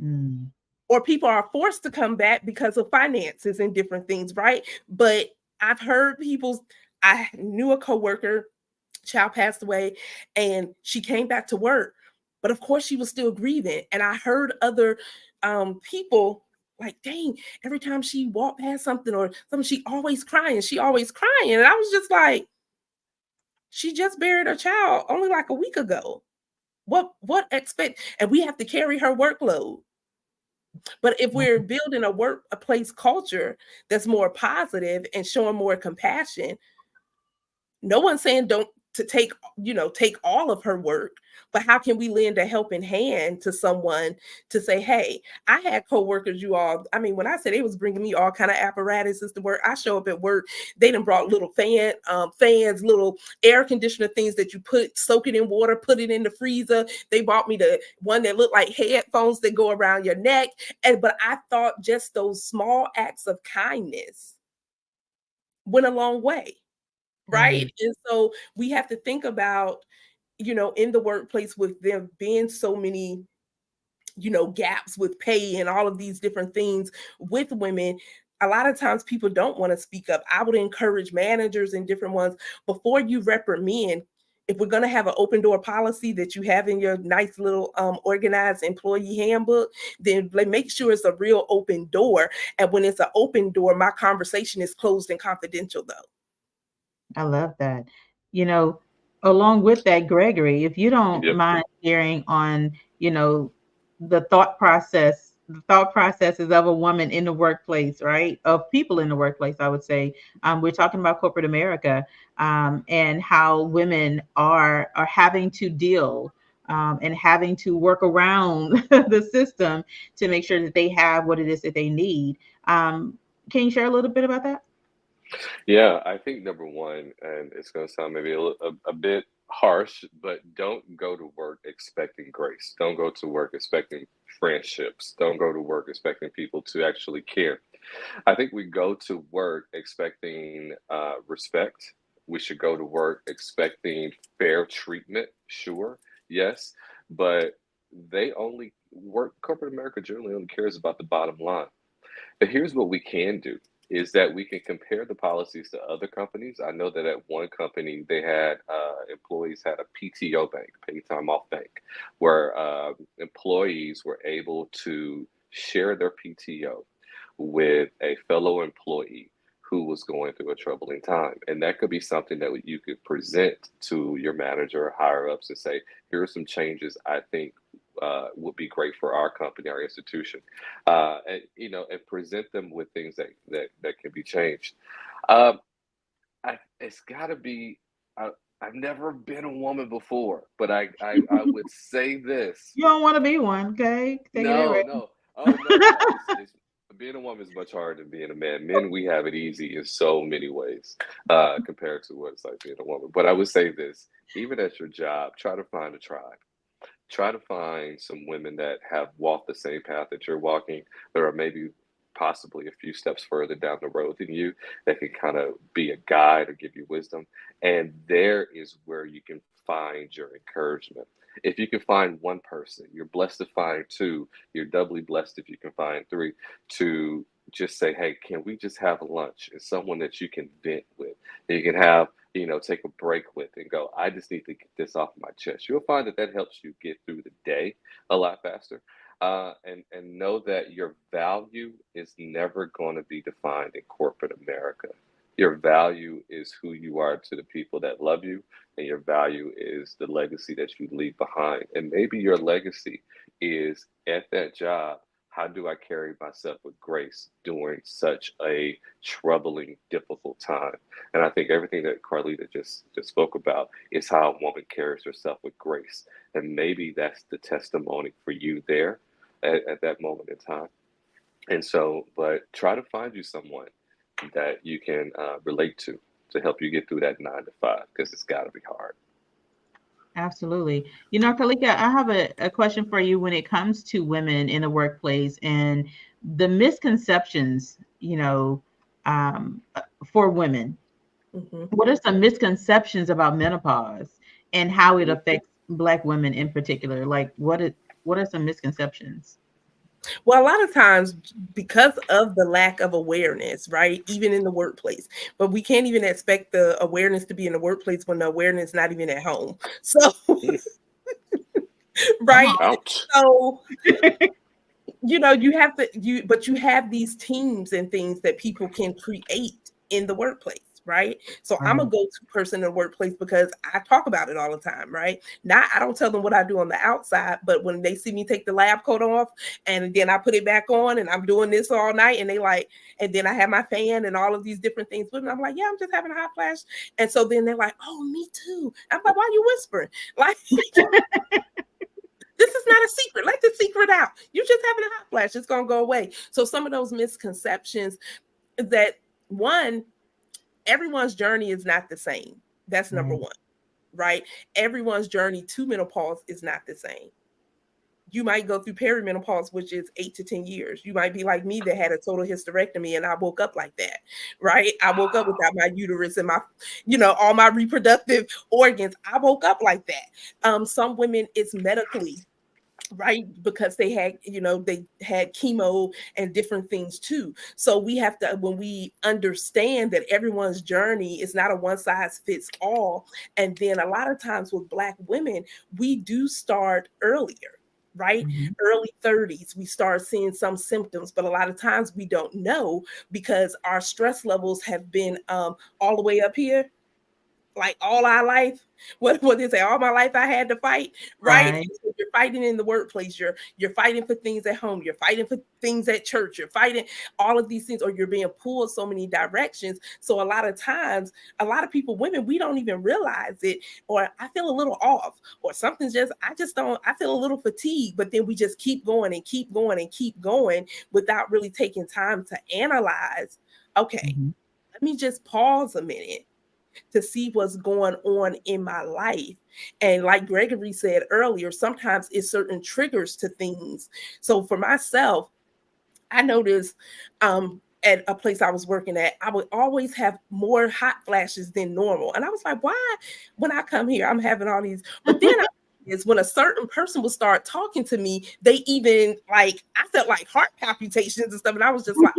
Mm. Or people are forced to come back because of finances and different things, right? But I've heard people, I knew a coworker, child passed away, and she came back to work. But of course, she was still grieving. And I heard other people like, dang, every time she walked past something or something, she always crying. She always crying. And I was just like, she just buried her child only like a week ago. What expect? And we have to carry her workload. But if we're building a workplace culture that's more positive and showing more compassion, no one's saying don't to take all of her work, but how can we lend a helping hand to someone to say, hey, I had coworkers, you all, I mean, when I said they was bringing me all kind of apparatuses to work, I show up at work, they done brought little fans, little air conditioner things that you soak it in water, put it in the freezer. They bought me the one that looked like headphones that go around your neck. But I thought just those small acts of kindness went a long way. Mm. Right. And so we have to think about, in the workplace, with there being so many, gaps with pay and all of these different things with women. A lot of times people don't want to speak up. I would encourage managers and different ones, before you reprimand, if we're going to have an open door policy that you have in your nice little organized employee handbook, then make sure it's a real open door. And when it's an open door, my conversation is closed and confidential, though. I love that. You know, along with that, Gregory, if you don't Yep. mind sharing on, you know, the thought processes of a woman in the workplace, right? Of people in the workplace, I would say. We're talking about corporate America, and how women are having to deal, and having to work around the system to make sure that they have what it is that they need. Can you share a little bit about that? Yeah, I think number one, and it's going to sound maybe a bit harsh, but don't go to work expecting grace. Don't go to work expecting friendships. Don't go to work expecting people to actually care. I think we go to work expecting respect. We should go to work expecting fair treatment, sure, yes, but corporate America generally only cares about the bottom line. But here's what we can do is that we can compare the policies to other companies. I know that at one company they had employees had a PTO bank, paid time off bank, where employees were able to share their PTO with a fellow employee who was going through a troubling time. And that could be something that you could present to your manager or higher ups and say, here are some changes I think would be great for our company, our institution, and present them with things that can be changed. Um, it's got to be. I've never been a woman before, but I would say this. You don't want to be one, okay? Take it No, away. no, oh no, no. It's being a woman is much harder than being a man. Men, we have it easy in so many ways, compared to what it's like being a woman. But I would say this: even at your job, try to find a tribe. Try to find some women that have walked the same path that you're walking, that are maybe possibly a few steps further down the road than you, that can kind of be a guide or give you wisdom. And there is where you can find your encouragement. If you can find one person, you're blessed to find two, you're doubly blessed if you can find three, to just say, hey, can we just have lunch? And someone that you can vent with, that you can have, take a break with and go, I just need to get this off my chest. You'll find that helps you get through the day a lot faster. and know that your value is never going to be defined in corporate America. Your value is who you are to the people that love you, and your value is the legacy that you leave behind. And maybe your legacy is at that job. How do I carry myself with grace during such a troubling, difficult time? And I think everything that Carlita just spoke about is how a woman carries herself with grace. And maybe that's the testimony for you there at that moment in time. And so, but try to find you someone that you can relate to help you get through that 9 to 5, because it's got to be hard. Absolutely. You know, Kalika, I have a question for you when it comes to women in the workplace and the misconceptions, for women. Mhm. What are some misconceptions about menopause and how it Mhm. affects Black women in particular? Like, what are some misconceptions? Well, a lot of times because of the lack of awareness, right? Even in the workplace, but we can't even expect the awareness to be in the workplace when the awareness is not even at home. So, Mm. Come right? Ouch. So, but you have these teams and things that people can create in the workplace, right? So I'm a on. go-to person in the workplace because I talk about it all the time, right? Not I don't tell them what I do on the outside, but when they see me take the lab coat off and then I put it back on and I'm doing this all night and they like, and then I have my fan and all of these different things with me. I'm like, yeah, I'm just having a hot flash. And so then they're like, oh, me too. I'm like, why are you whispering? Like, this is not a secret. Let the secret out. You're just having a hot flash. It's going to go away. So some of those misconceptions that one, everyone's journey is not the same. That's number Right. one, right? Everyone's journey to menopause is not the same. You might go through perimenopause, which is 8 to 10 years. You might be like me that had a total hysterectomy and I woke up like that, right? I woke up without my uterus and all my reproductive organs. I woke up like that. Some women, it's medically, right, because they had chemo and different things too. So we have to, when we understand that everyone's journey is not a one size fits all, and then a lot of times with Black women, we do start earlier, right? Mhm. Early 30s we start seeing some symptoms, but a lot of times we don't know because our stress levels have been all the way up here, like all our life. What they say, all my life I had to fight, right? Right. So you're fighting in the workplace, you're fighting for things at home, you're fighting for things at church, you're fighting all of these things, or you're being pulled so many directions. So a lot of times, a lot of people, women, we don't even realize it, or I feel a little off, or something's just, I just don't, I feel a little fatigued, but then we just keep going and keep going and keep going without really taking time to analyze, okay, Mhm. let me just pause a minute to see what's going on in my life. And like Gregory said earlier, sometimes it's certain triggers to things. So for myself, I noticed at a place I was working at, I would always have more hot flashes than normal. And I was like, why when I come here, I'm having all these, but then is when a certain person would start talking to me, they even like, I felt like heart palpitations and stuff. And I was just like,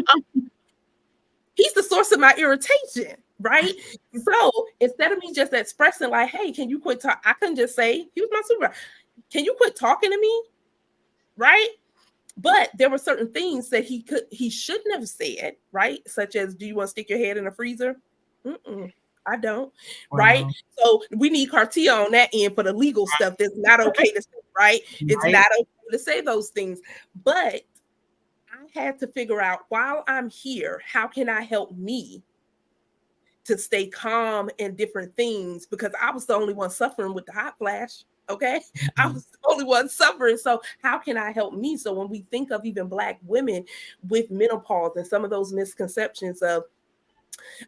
he's the source of my irritation, right? So instead of me just expressing like, hey, can you quit talking? I couldn't just say, he was my supervisor. Can you quit talking to me? Right? But there were certain things that he shouldn't have said, right? Such as, do you want to stick your head in a freezer? Mm-mm, I don't, right? Wow. So we need Cartia on that end for the legal stuff that's not okay to say, right? It's Right. not okay to say those things. But I had to figure out while I'm here, how can I help me to stay calm and different things, because I was the only one suffering with the hot flash. Okay. I Mhm. was the only one suffering. So, how can I help me? So, when we think of even Black women with menopause and some of those misconceptions of,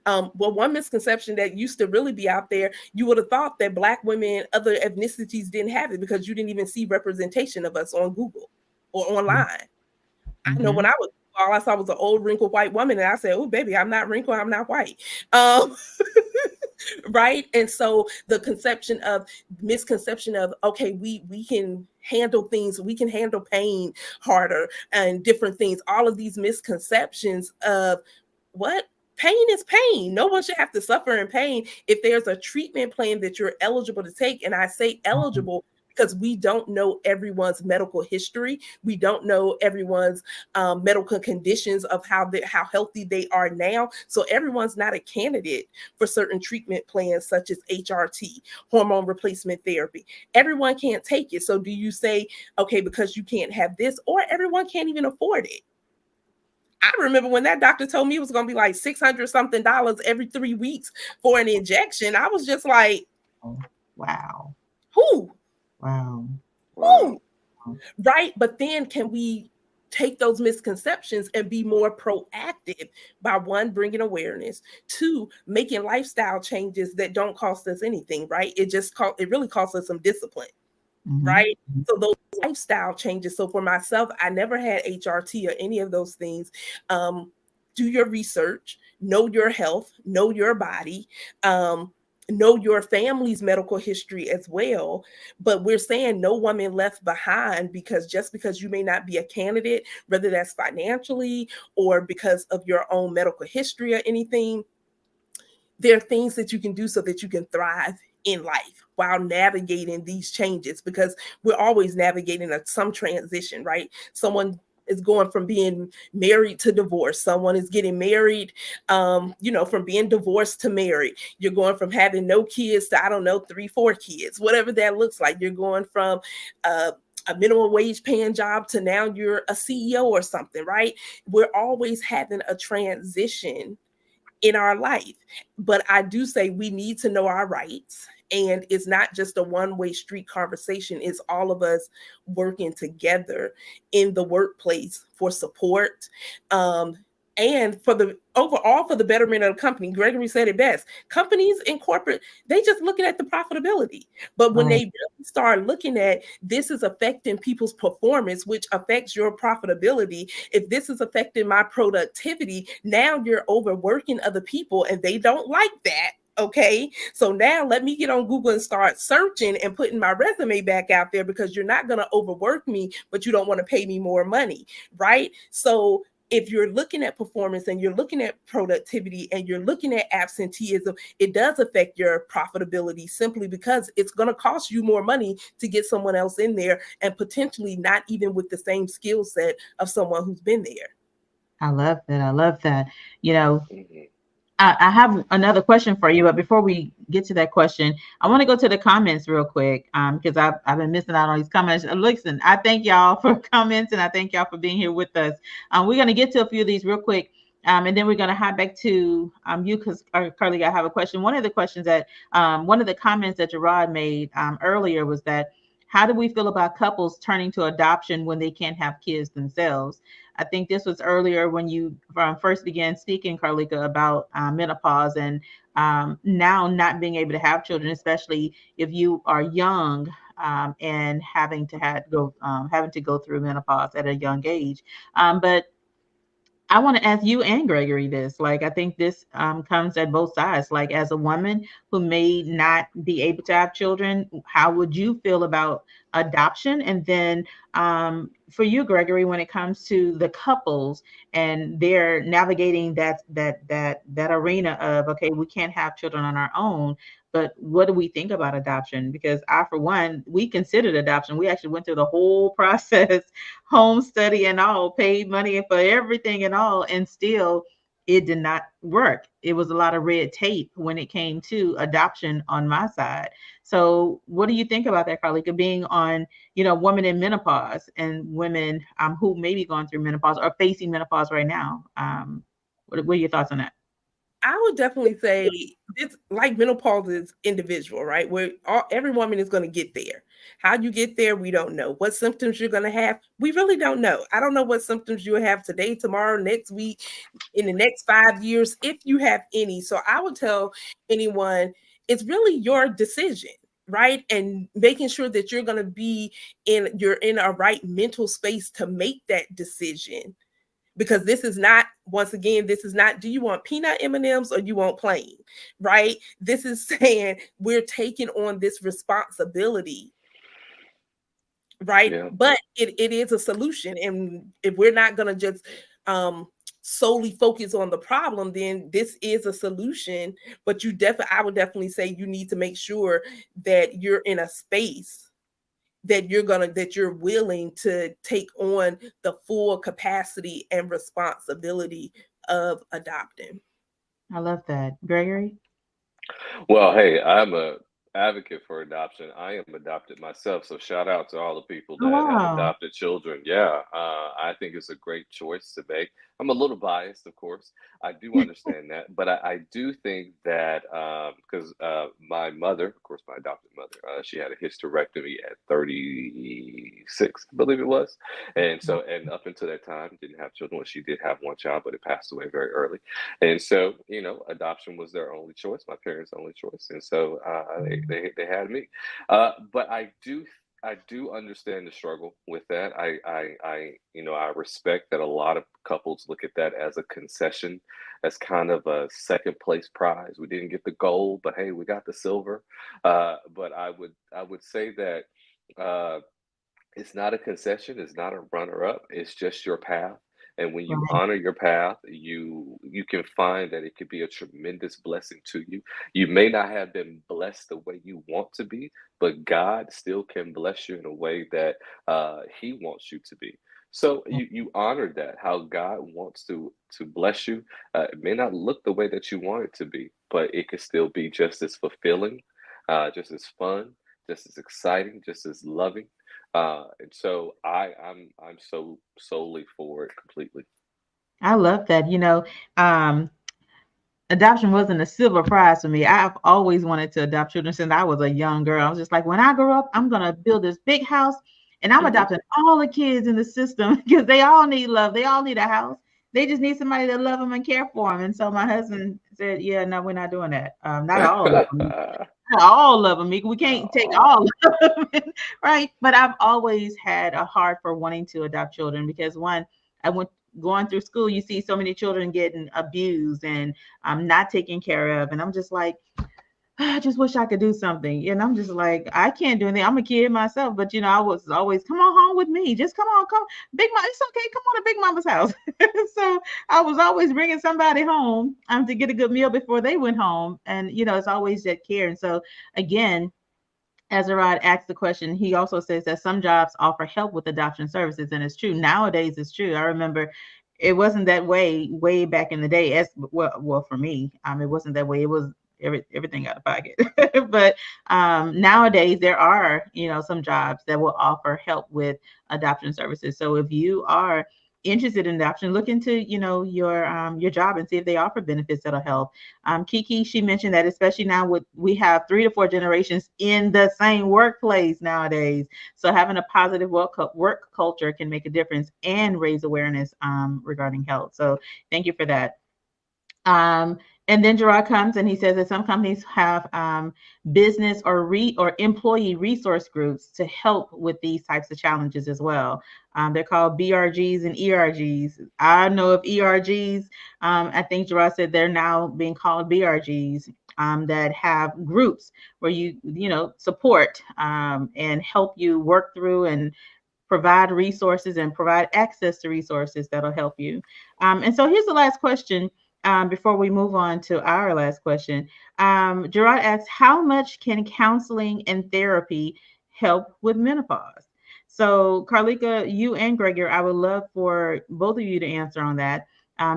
well, one misconception that used to really be out there, you would have thought that Black women, other ethnicities didn't have it because you didn't even see representation of us on Google or online. I know when Mhm. I was, all I saw was an old wrinkled white woman, and I said, "Oh, baby, I'm not wrinkled, I'm not white." Um, right? And so the misconception of, okay, we can handle things, we can handle pain harder and different things. All of these misconceptions of what pain is pain. No one should have to suffer in pain if there's a treatment plan that you're eligible to take. And I say eligible because we don't know everyone's medical history. We don't know everyone's medical conditions of how healthy they are now. So everyone's not a candidate for certain treatment plans such as HRT, hormone replacement therapy. Everyone can't take it. So do you say, okay, because you can't have this, or everyone can't even afford it? I remember when that doctor told me it was going to be like $600 something every 3 weeks for an injection. I was just like, Oh, wow. who? Wow. Who? Wow. Right? But then can we take those misconceptions and be more proactive by, one, bringing awareness, two, making lifestyle changes that don't cost us anything, right? It really costs us some discipline, Mhm. right? So those lifestyle changes. So for myself, I never had HRT or any of those things. Do your research, know your health, know your body, know your family's medical history as well. But we're saying no woman left behind, because just because you may not be a candidate, whether that's financially or because of your own medical history or anything, there are things that you can do so that you can thrive in life while navigating these changes, because we're always navigating some transition, right? Someone is going from being married to divorce. Someone is getting married, from being divorced to married. You're going from having no kids to, I don't know, 3, 4 kids, whatever that looks like. You're going from a minimum wage paying job to now you're a CEO or something, right? We're always having a transition in our life. But I do say we need to know our rights. And it's not just a one-way street conversation. It's all of us working together in the workplace for support, and for the overall, for the betterment of the company. Gregory said it best. Companies in corporate, they just looking at the profitability. But when Right. they really start looking at this is affecting people's performance, which affects your profitability, if this is affecting my productivity, now you're overworking other people and they don't like that. Okay, so now let me get on Google and start searching and putting my resume back out there, because you're not going to overwork me, but you don't want to pay me more money, right? So if you're looking at performance and you're looking at productivity and you're looking at absenteeism, it does affect your profitability, simply because it's going to cost you more money to get someone else in there, and potentially not even with the same skill set of someone who's been there. I love that. I love that. You know, Mhm. I have another question for you, but before we get to that question, I want to go to the comments real quick, because I've been missing out on these comments. Listen, I thank y'all for comments, and I thank y'all for being here with us. We're going to get to a few of these real quick, and then we're going to hop back to you, because Carly, I have a question. One of the questions that one of the comments that Gerard made earlier was that, how do we feel about couples turning to adoption when they can't have kids themselves? I think this was earlier when you first began speaking, Carlika, about menopause, and now not being able to have children, especially if you are young, and having to go through menopause at a young age. But I want to ask you and Gregory this. Like, I think this comes at both sides. Like, as a woman who may not be able to have children, how would you feel about adoption? And then for you, Gregory, when it comes to the couples and they're navigating that arena of, okay, we can't have children on our own, but what do we think about adoption? Because I, for one, we considered adoption. We actually went through the whole process, home study and all, paid money for everything and all, and still it did not work. It was a lot of red tape when it came to adoption on my side. So what do you think about that, Carlika, being on, women in menopause and women who may be going through menopause or facing menopause right now? What are your thoughts on that? I would definitely say this, like menopause is individual, right? Where every woman is going to get there. How you get there, we don't know. What symptoms you're going to have, we really don't know. I don't know what symptoms you'll have today, tomorrow, next week, in the next 5 years, if you have any. So I would tell anyone, it's really your decision, right? And making sure that you're in a right mental space to make that decision, because this is not, once again, this is not, do you want peanut M&Ms or you want plain, right? This is saying we're taking on this responsibility, right? Yeah. But it is a solution, and if we're not going to just um solely focus on the problem, then this is a solution. But I would definitely say you need to make sure that you're in a space that you're willing to take on the full capacity and responsibility of adopting. I love that. Gregory? Well, hey, I'm a advocate for adoption. I am adopted myself, so shout out to all the people Oh, that have wow. adopted children. Yeah, I think it's a great choice to make. I'm a little biased, of course. I do understand that, but I do think that because my mother, of course, my adopted mother, she had a hysterectomy at 36, I believe it was, and so and up until that time, didn't have children. Well, she did have one child, but it passed away very early. And so, adoption was their only choice, my parents' only choice, and so they had me. But I do understand the struggle with that. I respect that a lot of couples look at that as a concession, as kind of a second place prize. We didn't get the gold, but hey, we got the silver. But I would say that. Uh, it's not a concession, it's not a runner up, it's just your path. And when you Right. honor your path, you can find that it could be a tremendous blessing to you. You may not have been blessed the way you want to be, but God still can bless you in a way that He wants you to be. So you honor that, how God wants to bless you. It may not look the way that you want it to be, but it can still be just as fulfilling, just as fun, just as exciting, just as loving. And so I'm so solely for it completely. I love that. Um, adoption wasn't a silver prize for me. I've always wanted to adopt children since I was a young girl. I was just like, when I grow up, I'm gonna build this big house and I'm Hmm. adopting all the kids in the system because they all need love. They all need a house. They just need somebody to love them and care for them. And so my husband said, "Yeah, no, we're not doing that. Not all of them. Not all of them. We can't take Aw. all of them, right?" But I've always had a heart for wanting to adopt children because one, I went going through school, you see so many children getting abused and not taken care of. And I'm just like, I just wish I could do something. And I'm just like, I can't do anything. I'm a kid myself, but I was always, come on home with me. Just come on, come, Big Mama. It's okay. Come on to Big Mama's house. So I was always bringing somebody home to get a good meal before they went home. And it's always that care. And so again, as Arad asked the question, he also says that some jobs offer help with adoption services, and it's true. Nowadays, it's true. I remember it wasn't that way back in the day. As well for me, it wasn't that way. It was everything out of pocket. But nowadays, there are some jobs that will offer help with adoption services. So if you are interested in adoption, look into your job and see if they offer benefits that'll help. Kiki, she mentioned that especially now we have 3 to 4 generations in the same workplace nowadays. So having a positive work culture can make a difference and raise awareness regarding health. So thank you for that. Um, and then Gerard comes and he says that some companies have business or employee resource groups to help with these types of challenges as well. They're called BRGs and ERGs. I know of ERGs. I think Gerard said they're now being called BRGs, that have groups where you support and help you work through and provide resources and provide access to resources that'll help you. And so here's the last question before we move on to our last question. Gerard asks, how much can counseling and therapy help with menopause? So, Carlika, you and Gregor, I would love for both of you to answer on that.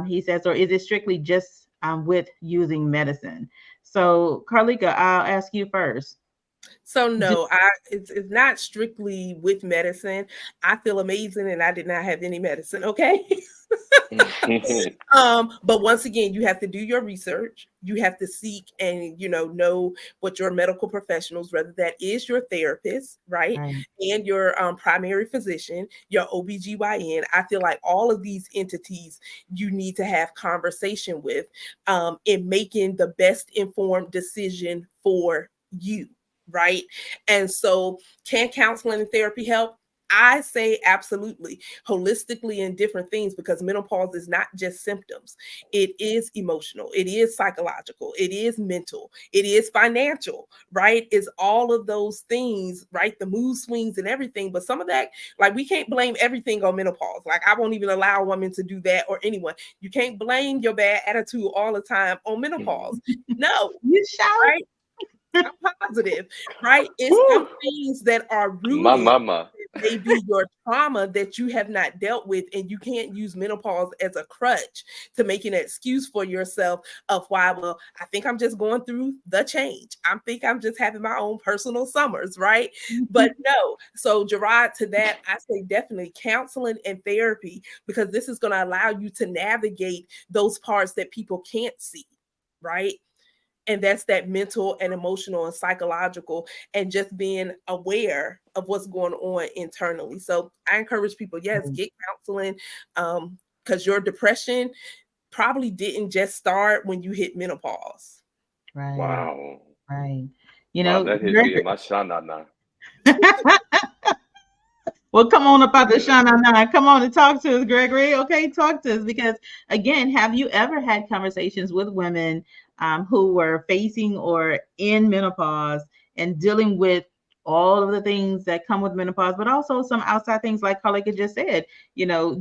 He says, or is it strictly just with using medicine? So, Carlika, I'll ask you first. So Do- no, it's not strictly with medicine. I feel amazing and I did not have any medicine, okay? But once again, you have to do your research. You have to seek and know what your medical professionals, whether that is your therapist, right, Right. and your primary physician, your OBGYN. I feel like all of these entities you need to have conversation with in making the best informed decision for you, right? And so, can counseling and therapy help? I say absolutely, holistically in different things, because menopause is not just symptoms. It is emotional, it is psychological, it is mental, it is financial, right? It's all of those things, right? The mood swings and everything. But some of that, like, we can't blame everything on menopause. Like, I won't even allow a woman to do that, or anyone. You can't blame your bad attitude all the time on menopause. No, You shout. right? I'm positive, right? It's some Woo! things that are My rooted, mama. maybe your trauma that you have not dealt with, and you can't use menopause as a crutch to make an excuse for yourself of why, well, I think I'm just going through the change. I think I'm just having my own personal summers, right? But no. So, Gerard, to that, I say definitely counseling and therapy, because this is going to allow you to navigate those parts that people can't see, right? And that's that mental and emotional and psychological, and just being aware of what's going on internally. So I encourage people, yes, get counseling, because your depression probably didn't just start when you hit menopause. Right, Wow. right. Wow, that hit me in my shanana. Well, come on up out the Yeah. Shana Nine. Come on and talk to us, Gregory. Okay, talk to us because, again, have you ever had conversations with women who were facing or in menopause and dealing with all of the things that come with menopause, but also some outside things like Carlika just said,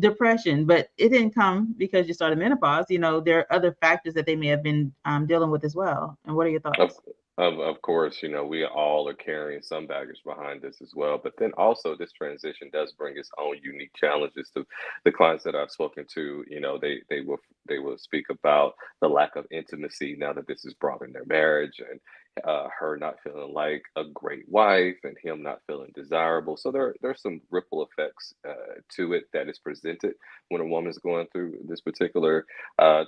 depression, but it didn't come because you started menopause. There are other factors that they may have been dealing with as well. And what are your Of thoughts? of course, we all are carrying some baggage behind this as well. But then also this transition does bring its own unique challenges to the clients that I've spoken to. They will speak about the lack of intimacy now that this is brought in their marriage, and her not feeling like a great wife and him not feeling desirable. So there's some ripple effects to it that is presented when a woman's going through this particular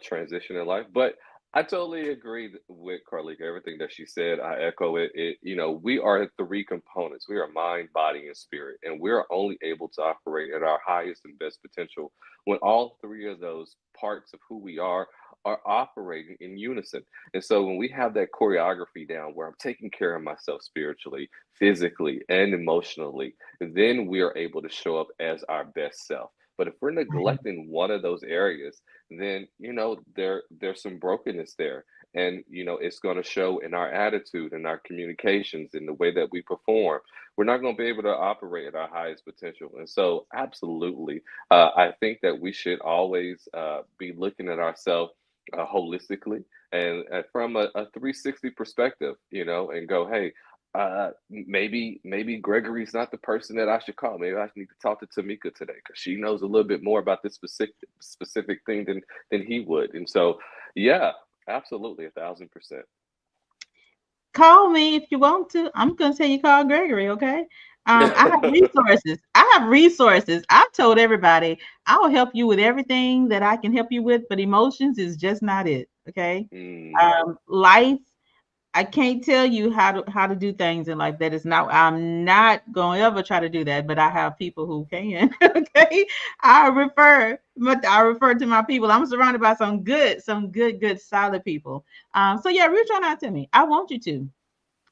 transition in life. But I totally agree with Carlika. Everything that she said, I echo it. We are three components. We are mind, body, and spirit, and we're only able to operate at our highest and best potential when all three of those parts of who we are operating in unison. And so when we have that choreography down, where I'm taking care of myself spiritually, physically, and emotionally, then we are able to show up as our best self. But if we're Right. neglecting one of those areas, then there's some brokenness there, and it's going to show in our attitude and our communications in the way that we perform. We're not going to be able to operate at our highest potential. And so absolutely, I think that we should always be looking at ourselves holistically, and from a 360 perspective, and go, hey, maybe Gregory's not the person that I should call. Maybe I need to talk to Tamika today because she knows a little bit more about this specific thing than he would. And so, yeah, absolutely, 1,000%. Call me if you want to. I'm gonna tell you call Gregory, okay? I have resources. I have resources. I've told everybody I will help you with everything that I can help you with, but emotions is just not it. Okay. Mm, Life, I can't tell you how to do things in life. That is not. I'm not going to ever try to do that. But I have people who can. Okay, I refer to my people. I'm surrounded by some good, solid people. So yeah, reach on out to me. I want you to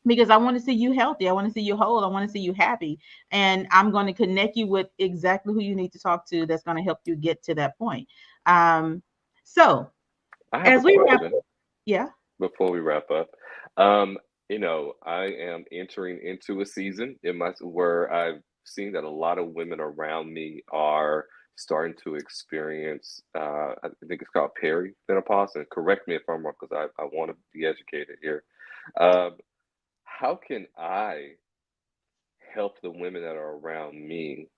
because I want to see you healthy. I want to see you whole. I want to see you happy. And I'm going to connect you with exactly who you need to talk to that's going to help you get to that point. So I have a as we wrap question up, yeah. before we wrap up. Um, I am entering into a season in my where I've seen that a lot of women around me are starting to experience. I think it's called perimenopause, and correct me if I'm wrong because I want to be educated here. Um, how can I help the women that are around me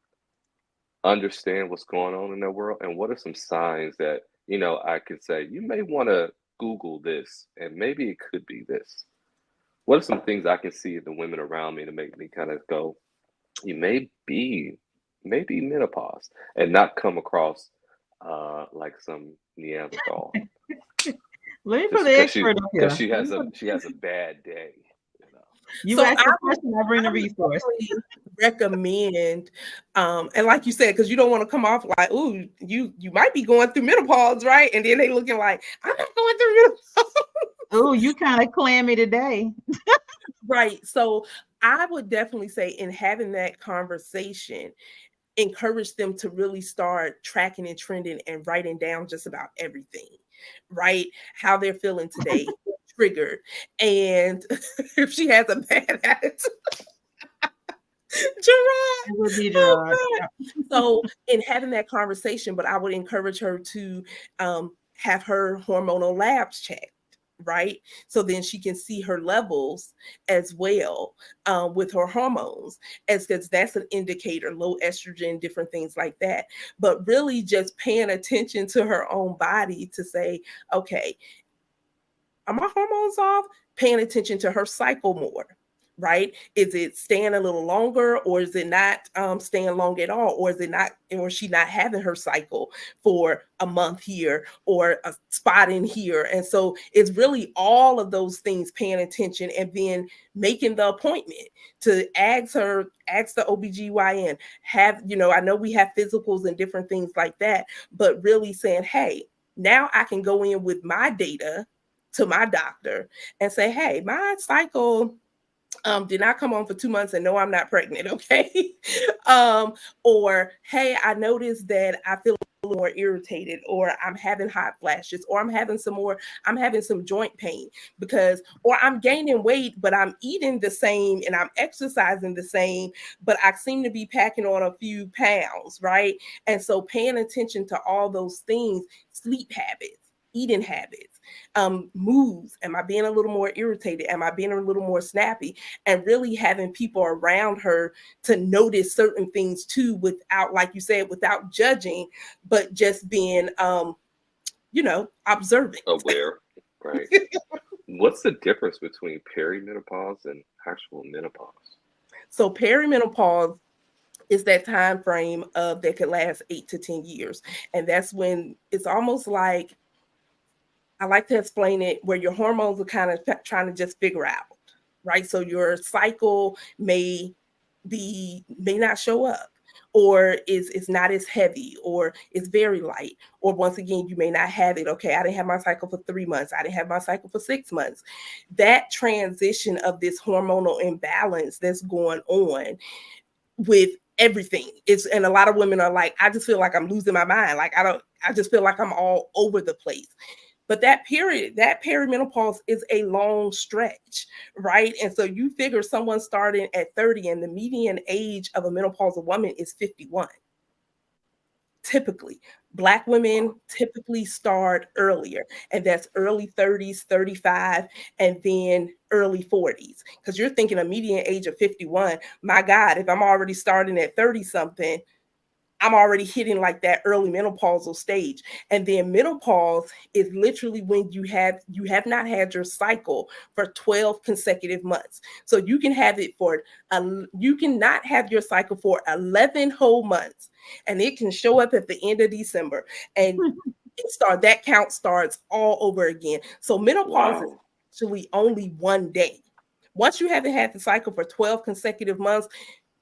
understand what's going on in their world, and what are some signs that I could say you may want to Google this, and maybe it could be this. What are some things I can see in the women around me to make me kind of go, you maybe menopause, and not come across like some Neanderthal Let me put just the because she expert up because here. she has a bad day. You So ask the question, I bring I the would resource. definitely recommend, and like you said, because you don't want to come off like, "Ooh, you might be going through menopause, right?" And then they looking like, "I'm not going through menopause." Oh, you kind of clammy today. Right. So I would definitely say, in having that conversation, encourage them to really start tracking and trending and writing down just about everything, right? How they're feeling today, triggered, and if she has a bad attitude, Gerard. It would be Oh Gerard. God. So in having that conversation, but I would encourage her to have her hormonal labs checked, right? So then she can see her levels as well, with her hormones, as because that's an indicator, low estrogen, different things like that. But really just paying attention to her own body to say, okay, are my hormones off? Paying attention to her cycle more, right? Is it staying a little longer, or is it not staying long at all, or is it not, or is she not having her cycle for a month here or a spot in here? And so it's really all of those things, paying attention, and then making the appointment to ask the OBGYN, have, I know we have physicals and different things like that, but really saying, hey, now I can go in with my data to my doctor and say, hey, my cycle did not come on for 2 months, and no, I'm not pregnant. Okay. Or, hey, I noticed that I feel a little more irritated, or I'm having hot flashes, or I'm having some joint pain because, or I'm gaining weight, but I'm eating the same and I'm exercising the same, but I seem to be packing on a few pounds. Right. And so paying attention to all those things, sleep habits, eating habits, moves. Am I being a little more irritated? Am I being a little more snappy? And really having people around her to notice certain things too, without, like you said, without judging, but just being, observant. Aware, right? What's the difference between perimenopause and actual menopause? So perimenopause is that time frame of that could last 8 to 10 years. And that's when it's almost like, I like to explain it, where your hormones are kind of trying to just figure out, right? So your cycle may not show up, or is not as heavy, or is very light, or once again, you may not have it. Okay, I didn't have my cycle for 3 months. I didn't have my cycle for 6 months. That transition of this hormonal imbalance that's going on with everything. And a lot of women are like, I just feel like I'm losing my mind. Like, I just feel like I'm all over the place. But that perimenopause is a long stretch, right? And so you figure someone starting at 30, and the median age of a menopausal woman is 51. Typically, Black women typically start earlier, and that's early 30s, 35, and then early 40s. Because you're thinking a median age of 51. My God, if I'm already starting at 30 something, I'm already hitting like that early menopausal stage. And then menopause is literally when you have not had your cycle for 12 consecutive months. So you can have it for you can not have your cycle for 11 whole months, and it can show up at the end of December, and that count starts all over again. So menopause is actually only one day. Once you haven't had the cycle for 12 consecutive months,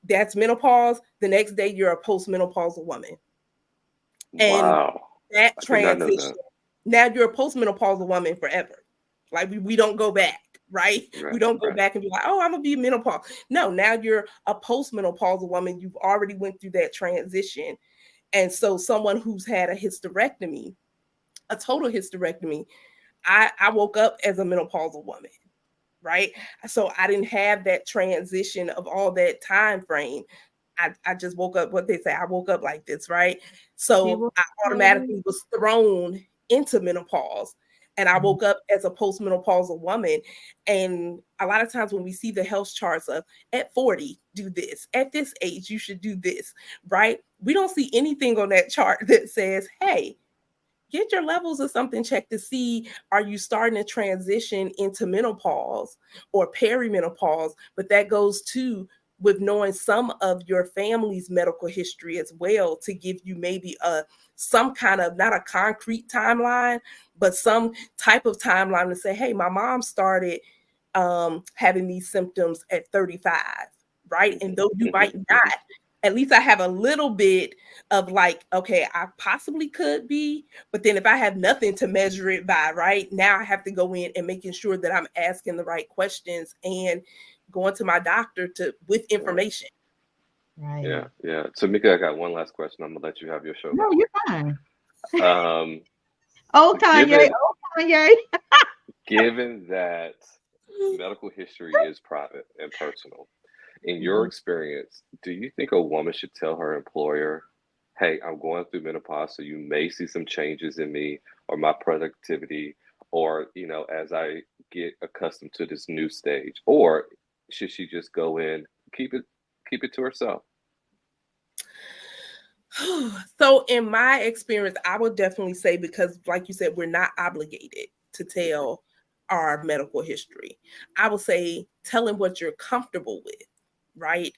that's menopause. The next day, you're a postmenopausal woman. And that transition, now you're a postmenopausal woman forever. Like, we don't go back, right? We don't go back and be like, oh, I'm gonna be menopause. No, now you're a postmenopausal woman. You've already went through that transition. And so someone who's had a hysterectomy, a total hysterectomy, I woke up as a menopausal woman, right? So I didn't have that transition of all that time frame. I just woke up, what they say, I woke up like this, right? So I automatically was thrown into menopause, and I woke up as a postmenopausal woman. And a lot of times when we see the health charts of at 40, do this, at this age, you should do this, right? We don't see anything on that chart that says, hey, get your levels of something checked to see, are you starting to transition into menopause or perimenopause? But that goes to with knowing some of your family's medical history as well, to give you maybe some kind of, not a concrete timeline, but some type of timeline to say, hey, my mom started having these symptoms at 35, right? And though you might not, at least I have a little bit of like, okay, I possibly could be, but then if I have nothing to measure it by, right, now I have to go in and making sure that I'm asking the right questions and going to my doctor with information. Right. Yeah. So, Mika, I got one last question. I'm gonna let you have your show. No, you're fine. Kanye. Kanye. Given that medical history is private and personal, in your experience, do you think a woman should tell her employer, hey, I'm going through menopause, so you may see some changes in me or my productivity, or as I get accustomed to this new stage, or should she just go in, keep it to herself? So in my experience, I would definitely say, because like you said, we're not obligated to tell our medical history. I would say tell them what you're comfortable with, right?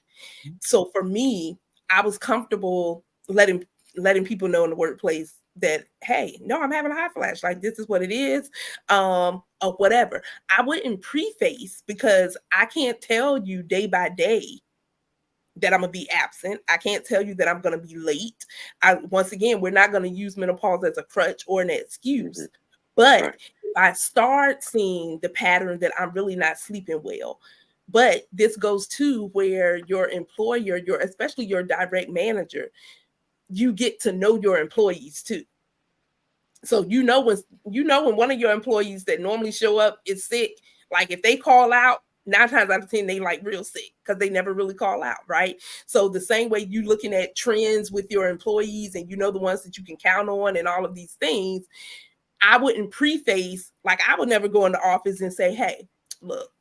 So for me, I was comfortable letting people know in the workplace that, hey, no, I'm having a hot flash. Like, this is what it is, or whatever. I wouldn't preface, because I can't tell you day by day that I'm gonna be absent. I can't tell you that I'm gonna be late. Once again, we're not gonna use menopause as a crutch or an excuse. Mm-hmm. But Right. if I start seeing the pattern that I'm really not sleeping well, but this goes to where your employer, especially your direct manager, you get to know your employees too. So when one of your employees that normally show up is sick, like if they call out, 9 times out of 10 they like real sick because they never really call out, right? So the same way you looking at trends with your employees, and the ones that you can count on and all of these things, I wouldn't preface, like I would never go in the office and say, hey, look,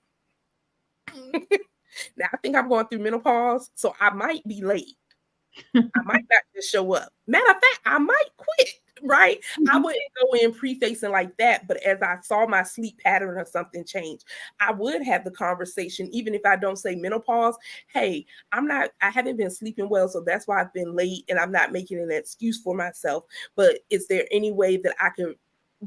now I think I'm going through menopause, so I might be late. I might not just show up. Matter of fact, I might quit, right? I wouldn't go in prefacing like that. But as I saw my sleep pattern or something change, I would have the conversation, even if I don't say menopause. Hey, I haven't been sleeping well, so that's why I've been late, and I'm not making an excuse for myself. But is there any way that I could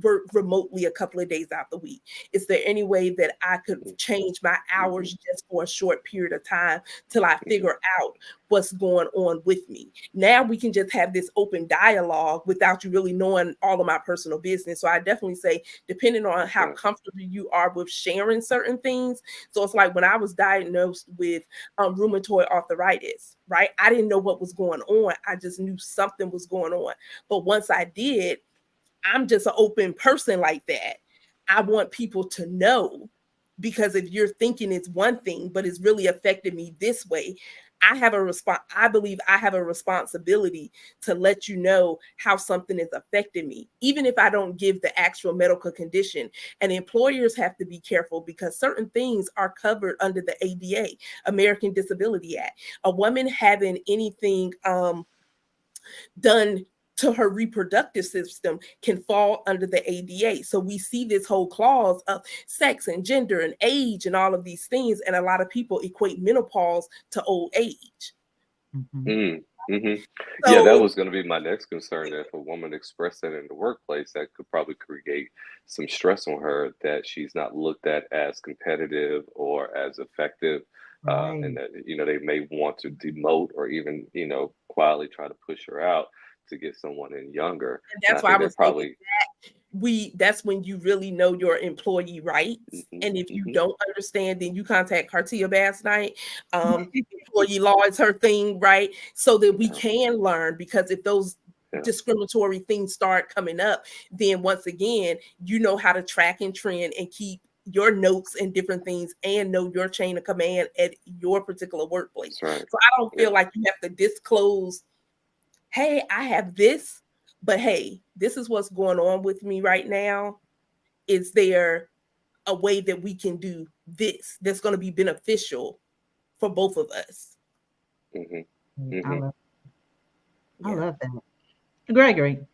work remotely a couple of days out the week? Is there any way that I could change my hours just for a short period of time till I figure out what's going on with me? Now we can just have this open dialogue without you really knowing all of my personal business. So I definitely say, depending on how comfortable you are with sharing certain things. So it's like when I was diagnosed with rheumatoid arthritis, right? I didn't know what was going on. I just knew something was going on. But once I did, I'm just an open person like that. I want people to know, because if you're thinking it's one thing, but it's really affected me this way, I believe I have a responsibility to let you know how something is affecting me, even if I don't give the actual medical condition. And employers have to be careful, because certain things are covered under the ADA, American Disability Act. A woman having anything done to her reproductive system can fall under the ADA. So we see this whole clause of sex and gender and age and all of these things, and a lot of people equate menopause to old age. Mm-hmm. Yeah, that So was going to be my next concern. That if a woman expressed that in the workplace, that could probably create some stress on her, that she's not looked at as competitive or as effective, and Right. that they may want to demote or even quietly try to push her out to get someone in younger. and And I that's why I think was that saying probably. that's when you really know your employee rights. Hmm. And if you Hmm. don't understand, then you contact Cartia Basnight. Employee law is her thing, right? So that we Yeah, can learn, because if those yeah, discriminatory things start coming up, then once again, you know how to track and trend and keep your notes and different things, and know your chain of command at your particular workplace. that's right. So I don't Yeah. feel like you have to disclose, hey, I have this, but hey, this is what's going on with me right now. Is there a way that we can do this that's going to be beneficial for both of us? Hmm. I Hmm. love, I Yeah. love that. Gregory,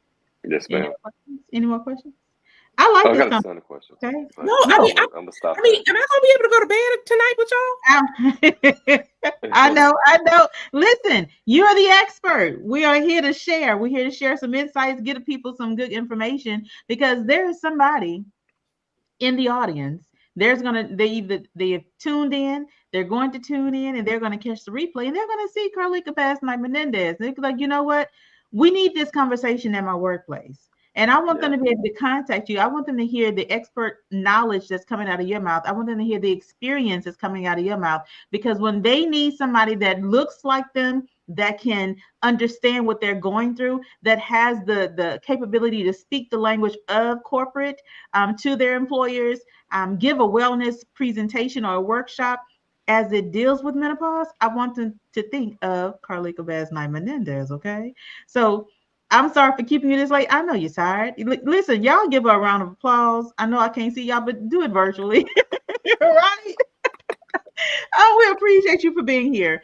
Yes, any ma'am. more questions? Any more questions? I like Oh, I this got a conversation. ton of questions. Okay. No, But I No, mean, I'm gonna stop am there. I gonna be able to go to bed tonight with y'all? I know, I know. Listen, you're the expert. We are here to share. We're here to share some insights, give people some good information, because there is somebody in the audience. They have tuned in, they're going to tune in, and they're gonna catch the replay, and they're gonna see Carlika Basnight-Menendez. They're like, you know what? We need this conversation in my workplace. And I want them Yeah. to be able to contact you. I want them to hear the expert knowledge that's coming out of your mouth. I want them to hear the experience that's coming out of your mouth. Because when they need somebody that looks like them, that can understand what they're going through, that has the capability to speak the language of corporate to their employers, give a wellness presentation or a workshop as it deals with menopause, I want them to think of Carlika Basnight-Menendez. Okay, so I'm sorry for keeping you this late. I know you're tired. Listen, y'all give her a round of applause. I know I can't see y'all, but do it virtually. Right? Oh, we appreciate you for being here.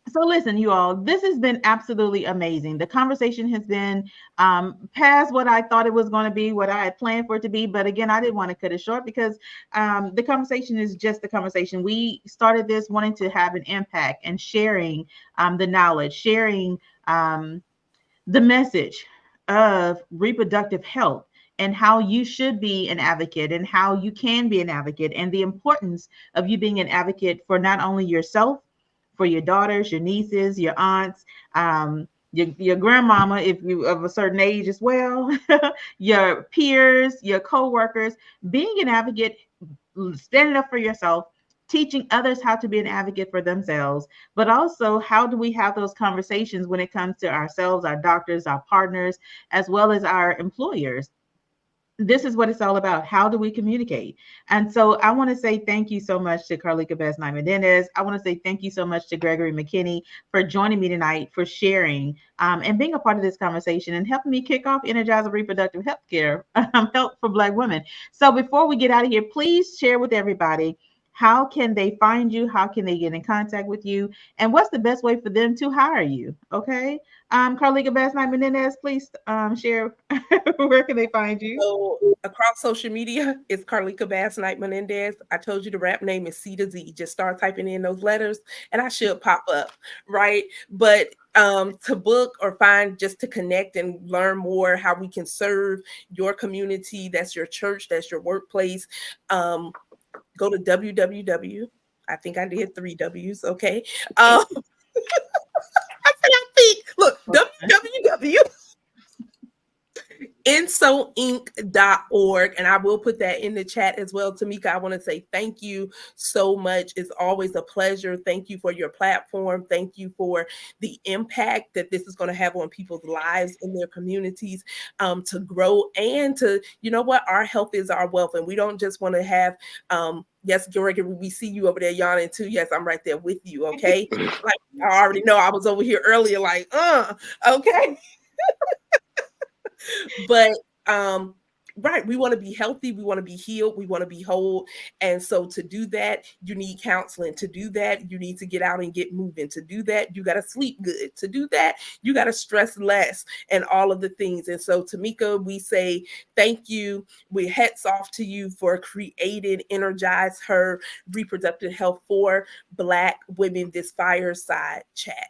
So listen, you all, this has been absolutely amazing. The conversation has been past what I thought it was going to be, what I had planned for it to be. But again, I didn't want to cut it short because the conversation is just the conversation. We started this wanting to have an impact and sharing the knowledge, sharing the message of reproductive health and how you should be an advocate and how you can be an advocate and the importance of you being an advocate for not only yourself, for your daughters, your nieces, your aunts, your grandmama, if you of a certain age as well, your peers, your co-workers, being an advocate, standing up for yourself, teaching others how to be an advocate for themselves, but also how do we have those conversations when it comes to ourselves, our doctors, our partners, as well as our employers. This is what it's all about. How do we communicate? And so I want to say thank you so much to Carlika Basnight-Menendez. I want to say thank you so much to Gregory McKinney for joining me tonight, for sharing and being a part of this conversation and helping me kick off Energizer Reproductive Healthcare, Health for Black Women. So before we get out of here, please share with everybody, how can they find you? How can they get in contact with you? And what's the best way for them to hire you? Okay. Carlika Basnight-Menendez, please share where can they find you? So across social media, it's Carlika Basnight-Menendez. I told you the rap name is C to Z. Just start typing in those letters and I should pop up, right? But to book or find, just to connect and learn more how we can serve your community, that's your church, that's your workplace, go to www. I think I did 3 W's, okay? I said I think. Look, www insoinc.org, and I will put that in the chat as well. Tamika, I want to say thank you so much. It's always a pleasure. Thank you for your platform. Thank you for the impact that this is going to have on people's lives in their communities, to grow and to, you know what, our health is our wealth, and we don't just want to have yes, Gregory, we see you over there yawning too. Yes, I'm right there with you. Okay. Like, I already know I was over here earlier, like, okay. But right, we want to be healthy, we want to be healed, we want to be whole. And so to do that, you need counseling. To do that, you need to get out and get moving. To do that, you got to sleep good. To do that, you got to stress less, and all of the things. And so, Tamika, we say thank you. We hats off to you for creating Energize Her Reproductive Health for Black Women, this fireside chat.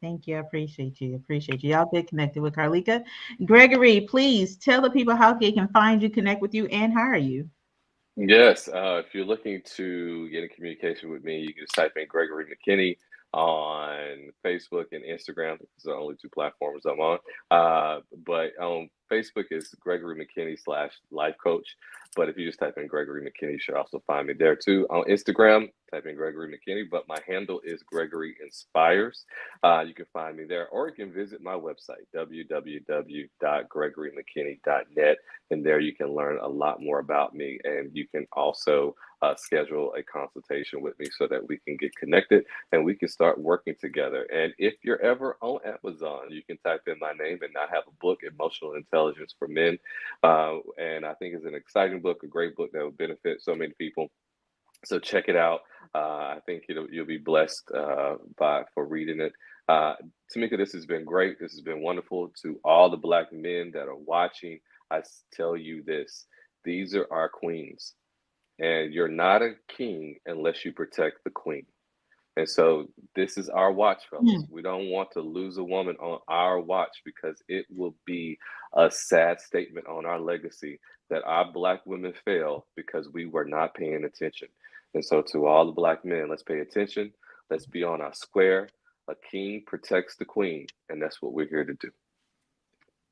Thank you. I appreciate you. Appreciate you. Y'all get connected with Carlika. Gregory, please tell the people how they can find you, connect with you, and hire you. Yes, if you're looking to get in communication with me, you can just type in Gregory McKinney on Facebook and Instagram. Those are the only 2 platforms I'm on. But on Facebook is Gregory McKinney / life coach. But if you just type in Gregory McKinney, you should also find me there too. On Instagram, type in Gregory McKinney, but my handle is Gregory Inspires. You can find me there, or you can visit my website, www.gregorymckinney.net. And there you can learn a lot more about me. And you can also schedule a consultation with me so that we can get connected and we can start working together. And if you're ever on Amazon, you can type in my name, and I have a book, Emotional Intelligence for Men. And I think it's an exciting book, a great book that will benefit so many people. So check it out. I think you'll be blessed for reading it. Tamika, this has been great. This has been wonderful. To all the Black men that are watching, I tell you this: these are our queens, and you're not a king unless you protect the queen. And so this is our watch, fellas. We don't want to lose a woman on our watch, because it will be a sad statement on our legacy that our Black women fail because we were not paying attention. And so to all the Black men, let's pay attention. Let's be on our square. A king protects the queen, and that's what we're here to do.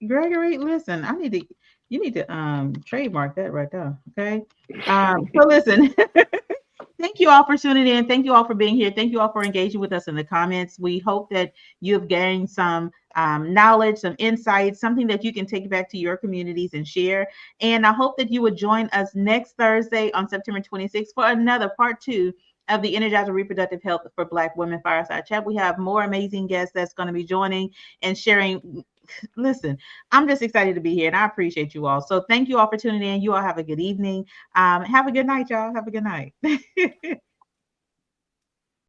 Gregory, listen, you need to trademark that right there. Okay. So listen, thank you all for tuning in. Thank you all for being here. Thank you all for engaging with us in the comments. We hope that you have gained some knowledge, some insights, something that you can take back to your communities and share. And I hope that you would join us next Thursday on September 26th for another part 2 of the Energizer Reproductive Health for Black Women Fireside Chat. We have more amazing guests that's going to be joining and sharing. Listen, I'm just excited to be here and I appreciate you all. So thank you all for tuning in. You all have a good evening. Have a good night, y'all. Have a good night.